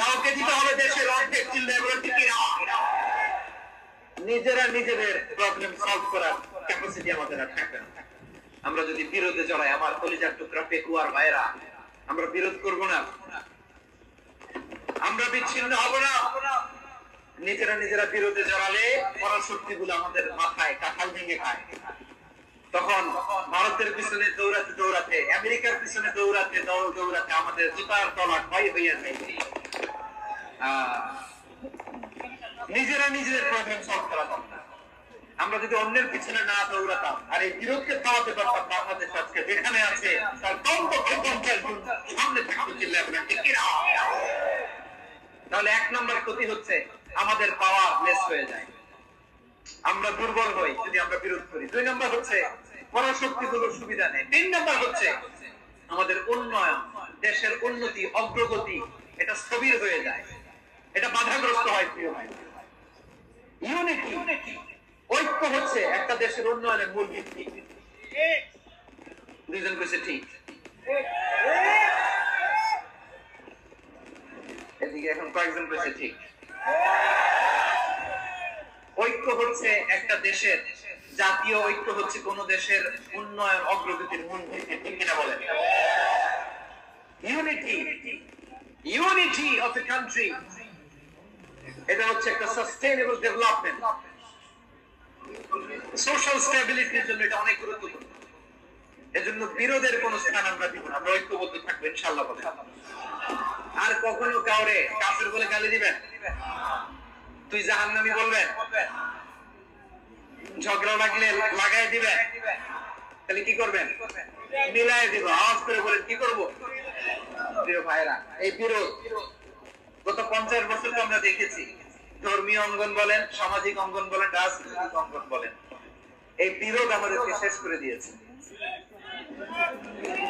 কাউকে দিতে হবে দেশের অর্ধেক চিল্লা। নিজেরা নিজেদের প্রবলেম সলভ করার ক্যাপাসিটি আমাদের আর থাকবে না। আমরা যদি বিরোধে জড়াই, আমার কলিজার টুকরা পেকুয়ার ভাইরা, আমরা বিরোধ করব না, আমরা বিচ্ছিন্ন হব না। নিজেরা নিজেরা বিরোধে জড়ালে পরাশক্তি গুলো আমাদের মাথায় কাঁঠাল ভেঙে খায়। তখন ভারতের পিছনে দৌড়াতে দৌড়াতে, আমেরিকার পিছনে দৌড়াতে দৌড়াতে আমাদের জুতার তলা ক্ষয় হইয়া যায়। নিজেরা নিজেদের প্রবলেম সলভ করা দরকার। আমরা যদি অন্যের পিছনে না দৌড়াতাম আর এই বিরোধকে থামাতে পারতাম, বাংলাদেশ আজকে যেখানে আছে তার কমপক্ষে 50 গুণ সামনে থাকতে চিল্লা। তাহলে 1 নম্বর ক্ষতি হচ্ছে আমাদের পাওয়ার লেস হয়ে যায়, আমরা দুর্বল হই যদি আমরা বিরোধ করি। 2 নম্বর হচ্ছে পরাশক্তিগুলোর সুবিধা নেই। 3 নম্বর হচ্ছে আমাদের উন্নয়ন, দেশের উন্নতি, অগ্রগতি, এটা স্থবির হয়ে যায়, এটা বাধাগ্রস্ত হয়। প্রিয় ভাই, ইউনিটি, ঐক্য হচ্ছে একটা দেশের উন্নয়নের মূল ভিত্তি। দুইজন কইছে ঠিক, এদিকে এখন কয়েকজন কইছে ঠিক। ঐক্য হচ্ছে একটা দেশের, জাতীয় ঐক্য হচ্ছে কোন দেশের উন্নয়ন অগ্রগতির মূল ভিত্তি, ঠিক কিনা বলেন? Unity, unity of a country, এটা হচ্ছে একটা সাস্টেইনেবল ডেভেলপমেন্ট, সোশ্যাল স্টেবিলিটির জন্য এটা অনেক গুরুত্বপূর্ণ। এজন্য বিরোধের কোন স্থান আমরা দিব না, আমরা ঐক্যবদ্ধ থাকবো ইনশাআল্লাহ। বলেন, আর কখনো কাউরে কাফের বলে গালি দিবেন, তুই জাহান্নামী বলবেন, ঝগড়া লাগলে লাগাই দিবেন, তাহলে কি করবেন? মিলাই দিব। আওয়াজ করে বলেন, কি করব? প্রিয় ভাইরা, এই বিরোধ গত 50 বছর তো আমরা দেখেছি, ধর্মীয় অঙ্গন বলেন, সামাজিক অঙ্গন বলেন, রাজনৈতিক অঙ্গন বলেন, এই বিরোধ আমাদেরকে শেষ করে দিয়েছে।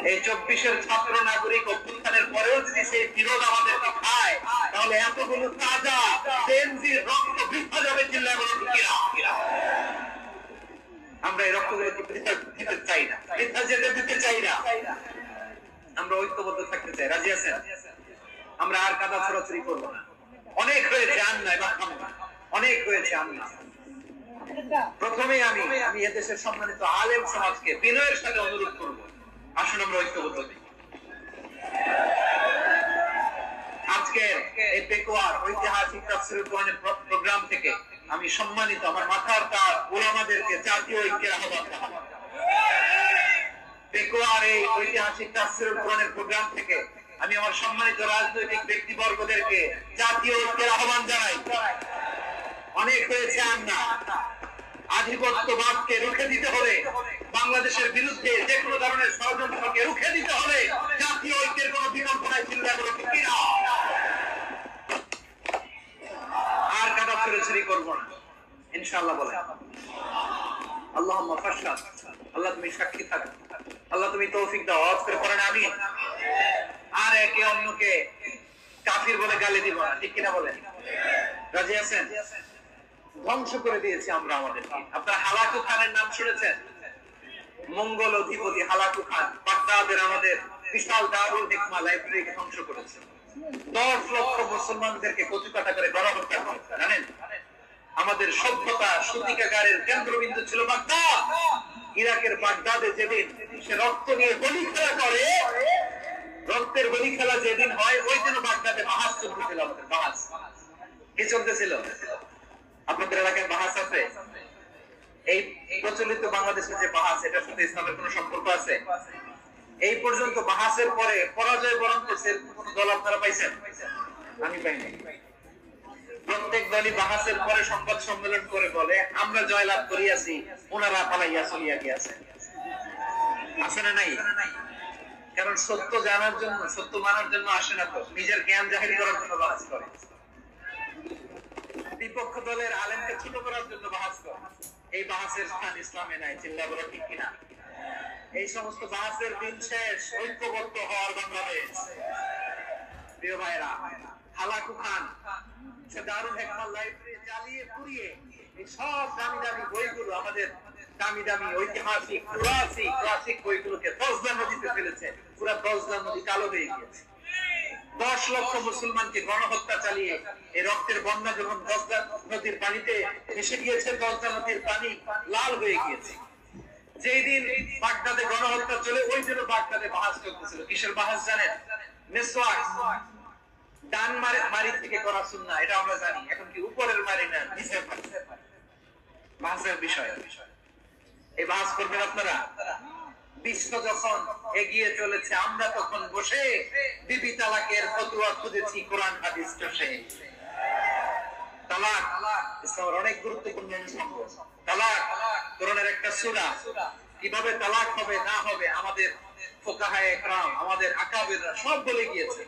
এই 24-এর ছাত্র নাগরিক অভ্যুত্থানের পরেও যদি সেই বিরোধ আমাদেরকে খায়, তাহলে এতগুলো তাজা জেনজির রক্ত বৃথা যাবে। চিল্লায় বলুন, আমরা এই রক্তগুলো দিতে চাই না, বৃথা যেতে দিতে চাই না। আমরা ঐক্যবদ্ধ থাকতে চাই। রাজি আছেন? আমরা আর কাদা ছড়াছড়ি করবো না। অনেক হয়েছে আন্না, অনেক হয়েছে আন্না। প্রথমে আমি এদেশের সম্মানিত আলেম সমাজকে বিনয়ের সাথে অনুরোধ করব, আসুন আমরা ঐক্যবদ্ধ হই। আজকে এই পেকুয়ার ঐতিহাসিক তাফসীরুল কোরআনের প্রোগ্রাম থেকে আমি সম্মানিত আমার মাথার তার উলামাদেরকে জাতীয় ঐক্যের আহ্বান জানাবো। পেকুয়ার এই ঐতিহাসিক তাফসীরুল কোরআনের প্রোগ্রাম থেকে আমি আমার সম্মানিত রাজনৈতিক ব্যক্তিবর্গদেরকে জাতীয় ঐক্যের আহ্বান জানাই। অনেক হয়েছে আন্না, আধিপত্যবাদকে রুখে দিতে হলে, বাংলাদেশের বিরুদ্ধে যে কোনো ধরনের ষড়যন্ত্রকে রুখে দিতে হলে জাতীয় ঐক্যের কোন বিকল্প নাই। চিন্তা করে আর কাদা ছড়াছড়ি করবো না ইনশাআল্লাহ। বলে আল্লাহুম্মা ফাশহাদ, আল্লাহ তুমি সাক্ষী থাকো, আল্লাহ তুমি তৌফিক দাও। আওয়াজ করে পড়েন আমিন। আর একে অন্যকে কাফির বলে গালি দিব না, ঠিক কিনা বলেন? রাজি আছেন? ধ্বংস করে দিয়েছি আমরা আমাদেরকে। আপনারা হালাকু খানের নাম শুনেছেন? মঙ্গল অধিপতি হালাকু খান বাগদাদের আমাদের বিশাল দারুল হিকমা লাইব্রেরিকে ধ্বংস করেছে। 10 লক্ষ মুসলমানদেরকে কচুকাটা করে গণহত্যা করেছে। জানেন, আমাদের সভ্যতা সূতিকাগারের কেন্দ্রবিন্দু ছিল বাগদাদ। ইরাকের বাগদাদে যেদিন সে রক্ত নিয়ে বলি খেলা করে, রক্তের বলি খেলা যেদিন হয়, ওই দিন বাগদাদে বাহাস চলতেছিল। আমাদের বাহাস কি চলতেছিল? আপনাদের এলাকায় বাহাস আছে? এই প্রচলিত বাংলাদেশের যে বাহাস, এটার সাথে ইসলামের কোন সম্পর্ক আছে? এই পর্যন্ত বাহাসের পরে পরাজয় বরণ করছে কোন দল আপনারা পাইছেন? আমি পাইনি। প্রত্যেক দলই বাহাসের পরে সংবাদ সম্মেলন করে বলে আমরা জয়লাভ করিয়াছি, ওনারা পালাইয়া চলিয়া গিয়াছে। আছে না নাই? কারণ সত্য জানার জন্য, সত্য মানার জন্য আসে না, তো নিজের জ্ঞান জাহির করার জন্য বাহাস করে। বিপক্ষ দলের আলেমকে ছোট করার জন্য বাহাস করে। এই বাহাসের স্থান ইসলামে নাই। চিল্লা বলো ঠিক কিনা? এই সমস্ত বাহাসের দিন শেষ। ঐক্যবদ্ধ হওয়ার বাংলাদেশ। প্রিয় ভাইরা, হালাকু খান সে দারুল হিকমা লাইব্রেরি জ্বালিয়ে পুড়িয়ে এই সব দামি দামি বইগুলো, আমাদের দামি দামি ঐতিহাসিক ক্লাসিক বইগুলোকে দজলা নদীতে ফেলেছে। পুরা দজলা নদী কালো হয়ে গিয়েছে। 10 লক্ষ মুসলমানকে গণহত্যা চালিয়ে এই রক্তের বন্যা যখন দজলা নদীর পানিতে মিশে গিয়েছে, দজলা নদীর পানি লাল হয়ে গিয়েছে। যেই দিন বাগদাদে গণহত্যা চলে, ওই দিন বাগদাদে বাহাস চলতেছিল। কিসের বাহাস জানেন? মিসওয়াক, ডান মারি থেকে করা সুন্নাহ, এটা আমরা জানি। এখন কি উপরের মারি না নিচের মারি? বাহাসের বিষয়। এই বাহাস করবেন আপনারা। বিশ্ব যখন এগিয়ে চলেছে, আমরা তখন বসে বিবি তালাকের ফতোয়া খুঁজেছি কোরআন হাদিস চষে। তালাক ইসলামের অনেক গুরুত্বপূর্ণ অঙ্গ। তালাক কোরআনের একটা সূরা। কিভাবে তালাক হবে না হবে আমাদের ফুকাহায়ে কেরাম, আমাদের আকাবিররা সব বলে গিয়েছে,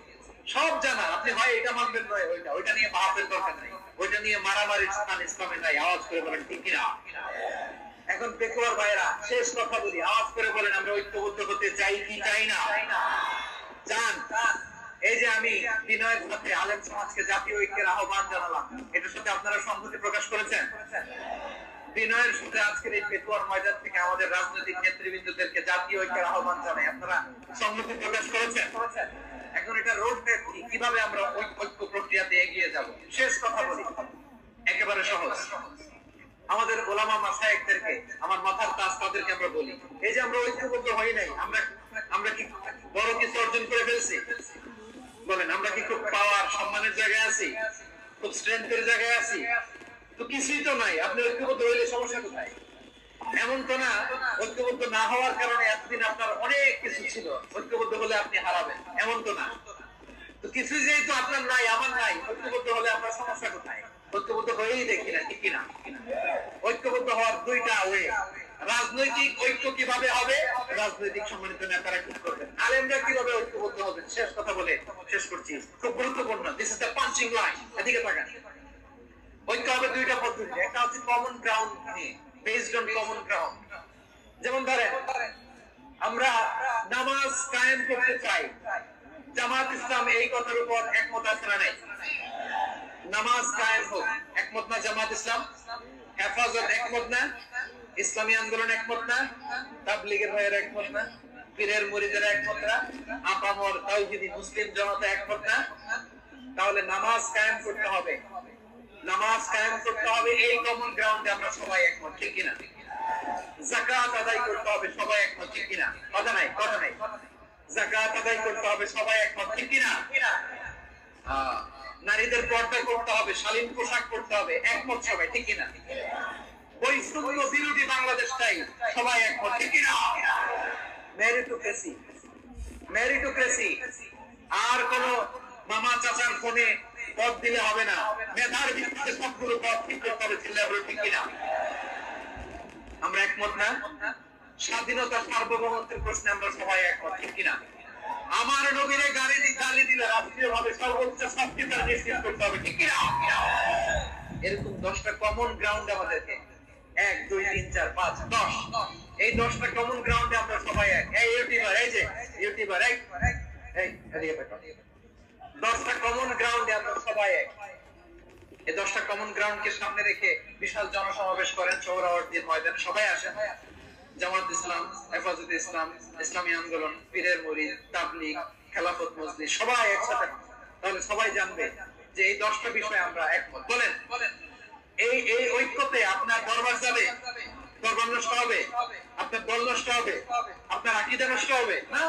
সব জানা। আপনি হয় এটা মানবেন, নয় ওইটা। ওইটা নিয়ে বাহাসের দরকার নেই, ওইটা নিয়ে মারামারির স্থান ইসলামে নাই। আওয়াজ করে বলেন ঠিক কিনা? এখন পেকুয়ার ভাইরা, শেষ কথা বলি, আওয়াজ করে বলেন আমরা ঐক্যবদ্ধ হতে চাই কি চাই না? চান? এই যে আমি বিনয়ের সাথে আলেম সমাজকে জাতীয় ঐক্যের আহ্বান জানালাম, এটার সাথে আপনারা সংহতি প্রকাশ করেছেন? বিনয়ের সাথে আজকের এই পেকুয়ার ময়দান থেকে আমাদের রাজনৈতিক নেতৃবৃন্দদেরকে জাতীয় ঐক্যের আহ্বান জানাই, আপনারা সংহতি প্রকাশ করেছেন? এখন এটা রোড ম্যাপ কি, কিভাবে আমরা ঐক্য প্রক্রিয়াতে এগিয়ে যাব? শেষ কথা বলি, একেবারে সহজ। আমাদের ওলামা মাশায়েখদেরকে, আমার মাথার তাজ তাদেরকে আমরা বলি, এই যে আমরা ঐক্যবদ্ধ হই নাই, আমরা কি বড় কিছু অর্জন করে ফেলছি? বলেন, আমরা কি খুব পাওয়ার সম্মানের জায়গায় আছি? খুব স্ট্রেংথের জায়গায় আছি? তো কিছুই তো নাই। আপনি ঐক্যবদ্ধ হইলে সমস্যা কোথায়? এমন তো না ঐক্যবদ্ধ না হওয়ার কারণে এতদিন আপনার অনেক কিছু ছিল, ঐক্যবদ্ধ হলে আপনি হারাবেন, এমন তো না। তো কিছু যেহেতু আপনার নাই, আমার নাই, ঐক্যবদ্ধ হলে আপনার সমস্যা কোথায়? ঐক্যবদ্ধ হয়েই দেখি না, ঠিক কিনা? ঐক্যবদ্ধ হওয়ার দুইটা ওয়ে। রাজনৈতিক ঐক্য কিভাবে হবে? রাজনৈতিক সম্মানিত নেতারা ঠিক করবেন। আলেমরা কিভাবে ঐক্যবদ্ধ হবেন? শেষ কথা বলে শেষ করছি, খুব গুরুত্বপূর্ণ। This is the punching line. এদিকে তাকান। ঐক্য হবে দুইটা পদ্ধতি। একটা হচ্ছে কমন গ্রাউন্ড নিয়ে, বেসড অন কমন গ্রাউন্ড। যেমন ধরেন, আমরা নামাজ কায়েম করতে চাই, জামাত ইসলাম এই কথার উপর একমত আছে না নাই? নামাজ কায়েম হোক, একমত না জামাত ইসলাম? হেফাজত একমত না? ইসলামী আন্দোলন একমত না? তাবলীগের ভাইয়েরা একমত না? পীরের মুরিদেরা একমত না? আপামর তাওহীদি মুসলিম জনতা একমত না? তাহলে নামাজ কায়েম করতে হবে। নামাজ কায়েম করতে হবে, এই কমন গ্রাউন্ডে আমরা সবাই একমত, ঠিক কিনা? যাকাত আদায় করতে হবে, সবাই একমত, ঠিক কিনা? কথা নাই, কথা নাই। যাকাত আদায় করতে হবে, সবাই একমত, ঠিক কিনা? নারীদের পর্দা করতে হবে, শালীন পোশাক করতে হবে, একমত সবাই, ঠিক কিনা? বৈষম্য বিরোধী বাংলাদেশ চাই, সবাই একমত, ঠিক কিনা? Meritocracy, meritocracy. আর কোন মামা চাচার ফোনে পদ দিলে হবে না, মেধার ভিত্তিতে সবগুলো পদ ঠিক করতে হবে, ঠিক কিনা? আমরা একমত না? স্বাধীনতা সার্বভৌমত্বের প্রশ্নে আমরা সবাই একমত, ঠিক কিনা? আমার নবীরে গালি দিলে রাষ্ট্রীয় ভাবে সর্বোচ্চ শাস্তি তার নিশ্চিত করতে হবে, ঠিক কিনা? এরকম 10টা কমন গ্রাউন্ড আমাদেরকে, 1 2 3 4 5 10, এই 10টা কমন গ্রাউন্ডে আমরা সবাই এক। এই ইউটিউবার, এই যে ইউটিউবার, এই এদিকে দেখো, 10টা কমন গ্রাউন্ডে আমরা সবাই এক। এই 10টা কমন গ্রাউন্ডকে সামনে রেখে বিশাল জনসমাবেশ করেন সোহরাওয়ার্দীর ময়দানে, সবাই আসেন। জামাত ইসলাম, হেফাজতে ইসলাম, ইসলামী আন্দোলন, পীরের মুরিদ, তাবলীগ, খেলাফত মজলিস সবাই একসাথে, তাহলে সবাই জানবে যে এই 10টা বিষয়ে আমরা একমত। বলেন এই এই ঐক্যতে আপনার দরবার যাবে, দরবার নষ্ট হবে, আপনার দল নষ্ট হবে, আপনার আকীদা নষ্ট হবে না।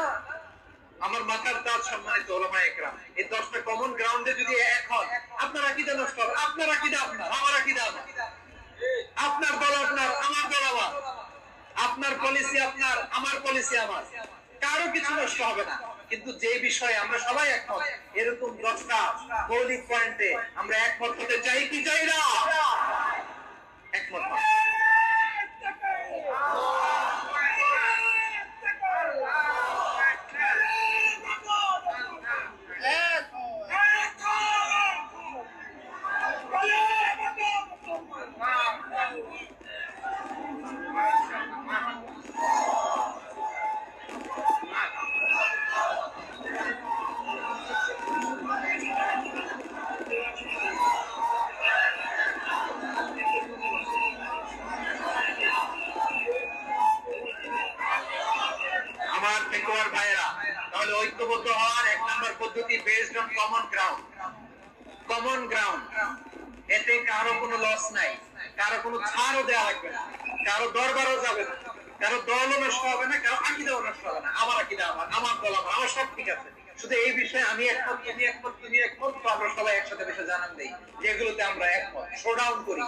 আমার মাথার তাজ সম্মানিত উলামায়ে কেরাম, এই 10টা কমন গ্রাউন্ডে যদি এক হন, আপনার আকীদা নষ্ট হবে। আপনার আকীদা আপনার, আমার আকীদা আমার, আপনার দল আপনার, আমার দল আমার, আপনার পলিসি আপনার, আমার পলিসি আমার, কারো কিছু নষ্ট হবে না। কিন্তু যে বিষয়ে আমরা সবাই একমত, এরকম 10টা মৌলিক পয়েন্টে আমরা একমত হতে চাই কি চাই না? একমত হন। আমার পেকুয়ার ভাইরা, তাহলে ঐক্যবদ্ধ হওয়ার 1 নম্বর পদ্ধতি based on common ground. Common ground, এতে কারো কোনো লস নাই, কারো কোনো ছাড়ও দেওয়া লাগবে না, কারো দরবারও যাবে না, কারো দলও নষ্ট হবে না, কারো আকীদাও নষ্ট হবে না। আমার আকীদা আমার, আমার দল আমার, আমার সব ঠিক আছে। শুধু এই বিষয়ে আমি একমত, তুমি একমত, তুমি একমত, তো আমরা সবাই একসাথে বসে জানান দেই যেগুলোতে আমরা একমত, শোডাউন করি।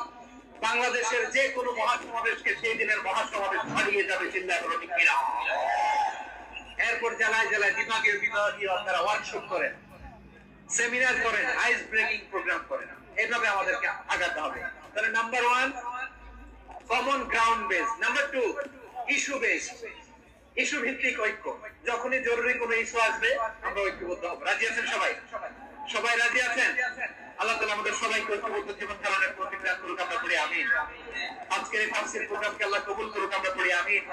বাংলাদেশের যে কোনো মহাসমাবেশকে সেই দিনের মহাসমাবেশ ছাড়িয়ে যাবে, চিন্তা করো ঠিক কিনা? এরপর জেলায় জেলায় বিভাগীয় আপনারা ওয়ার্কশপ করেন, সেমিনার করেন, আইস ব্রেকিং প্রোগ্রাম করেন, এভাবে আমাদেরকে আগাতে হবে। তাহলে number 1 common ground base, number 2 issue base, issue ভিত্তিক ঐক্য। যখনই জরুরি কোনো ইস্যু আসবে আমরা ঐক্যবদ্ধ হব। রাজি আছেন সবাই? সবাই রাজি আছেন? আল্লাহ তাআলা আমাদের সবাইকে ঐক্যবদ্ধ জীবন ধারণের তৌফিক দান করুক, আমরা পড়ি আমিন। আজকের এই তাফসীর প্রোগ্রামকে আল্লাহ কবুল করুক, আমরা পড়ি আমিন।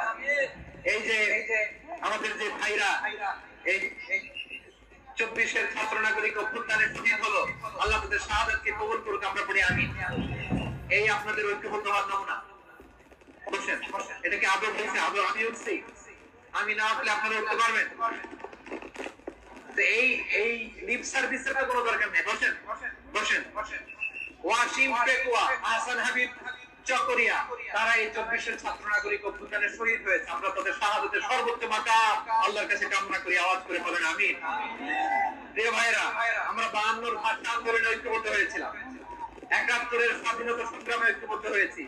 এই যে আমাদের যে ভাইরা এই 24-এর ছাত্র নাগরিক অভ্যুত্থানের শহীদ হলো, আল্লাহ তাদের শাহাদাতকে কবুল করুক, আমরা পড়ি আমিন। এই আপনাদের ঐক্যবদ্ধ হওয়ার নমুনা। বসেন, এটা কি আদর হয়েছে? আদর আমি উঠছি, আমি না উঠলে আপনারা উঠতে পারবেন? এই এই লিপ সার্ভিসের কোনো দরকার নেই। বসেন বসেন বসেন। ওয়াসিম পেকুয়া, হাসান হাবিব চকরিয়া, তারা এই 24-এর ছাত্র নাগরিক অভ্যুত্থানে শহীদ হয়েছে। আমরা তাদের শাহাদাতের সর্বোচ্চ মাকাম আল্লাহর কাছে কামনা করি। আওয়াজ করে বলেন আমিন। প্রিয় ভাইরা, আমরা 52-র ভাষা আন্দোলনে ঐক্যবদ্ধ হয়েছিলাম, 71-এর স্বাধীনতা সংগ্রামে ঐক্যবদ্ধ হয়েছি,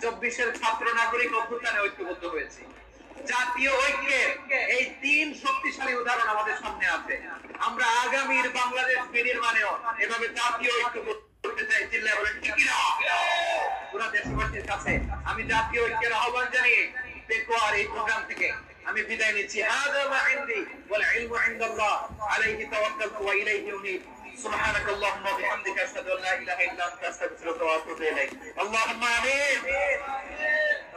24-এর ছাত্র নাগরিক অভ্যুত্থানে ঐক্যবদ্ধ হয়েছি। জাতীয় ঐক্যের এই 3 শক্তিশালী উদাহরণ আমাদের সামনে আছে। আমরা আগামীর বাংলাদেশ বিনির্মাণেও এভাবে জাতীয় ঐক্য করতে চাই। চিল্লায় বলেন ঠিক কিনা? পুরা দেশবাসীর কাছে আমি জাতীয় ঐক্যের আহ্বান জানিয়ে পেকুয়ার এই প্রোগ্রাম থেকে আমি বিদায় নিচ্ছি। হাযা মা ইনদি ওয়াল ইলমু ইনদাল্লাহ আলাইহি তাওয়াক্কালতু ওয়া ইলাইহি উনীব। سبحانك اللهم وبحمدك اشهد ان لا اله الا انت استغفرك واتوب اليك. اللهم امين.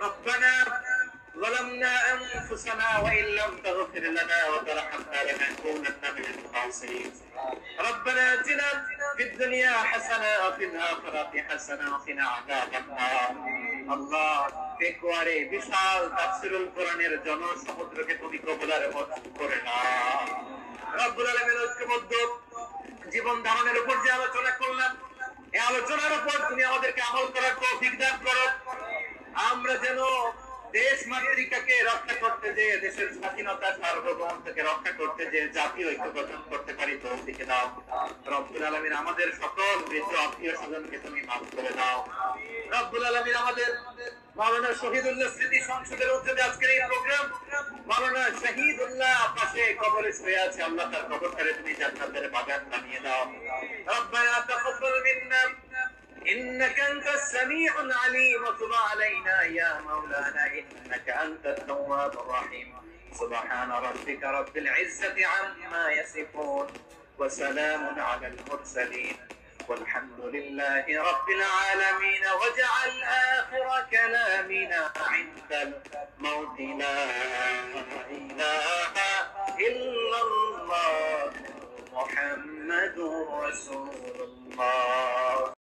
ربنا ظلمنا انفسنا وان لم تغفر لنا وترحمنا لنكونن من الخاسرين. ربنا اتنا في الدنيا حسنه وفي الاخره حسنه وقنا عذاب النار. الله পেকুয়ারে বিশাল তাফসীরুল কোরআনের জনসমুদ্রকে তুমি কবুলার মঞ্জুর করে নাও। রব্বুল আলামিন ঐক্যবদ্ধ জীবন ধারণের উপর যে আলোচনা করলাম, এই আলোচনার উপর তুমি আমাদেরকে আমল করার তৌফিক দান করো। আমরা যেন দেশ মাতৃকাকে রক্ষা করতে যে, দেশের স্বাধীনতা সার্বভৌমত্বকে রক্ষা করতে যে জাতীয় ঐক্য গঠন করতে পারি তৌফিক দাও। রব্বুল আলামিন আমাদের সকল মৃত আত্মীয় স্বজনকে তুমি মাফ করে দাও। রব্বুল আলামিন আমাদের মাওলানা শহীদুল্লাহ স্মৃতি সংসদের উদ্যোগে আজকের এই প্রোগ্রাম, মাওলানা শহীদুল্লাহ পাশে কবরে শুয়ে আছে, আল্লাহ তার কবরটারে তুমি জান্নাতের বাগান বানিয়ে দাও। রব্বানা তাকাব্বাল মিন্না إنك أنت السميع العليم وتب علينا يا مولانا إنك أنت التواب الرحيم. سبحان ربك رب العزة عما يصفون وسلام على المرسلين والحمد لله رب العالمين. واجعل آخر كلامنا عند الموت لا إله إلا الله محمد رسول الله.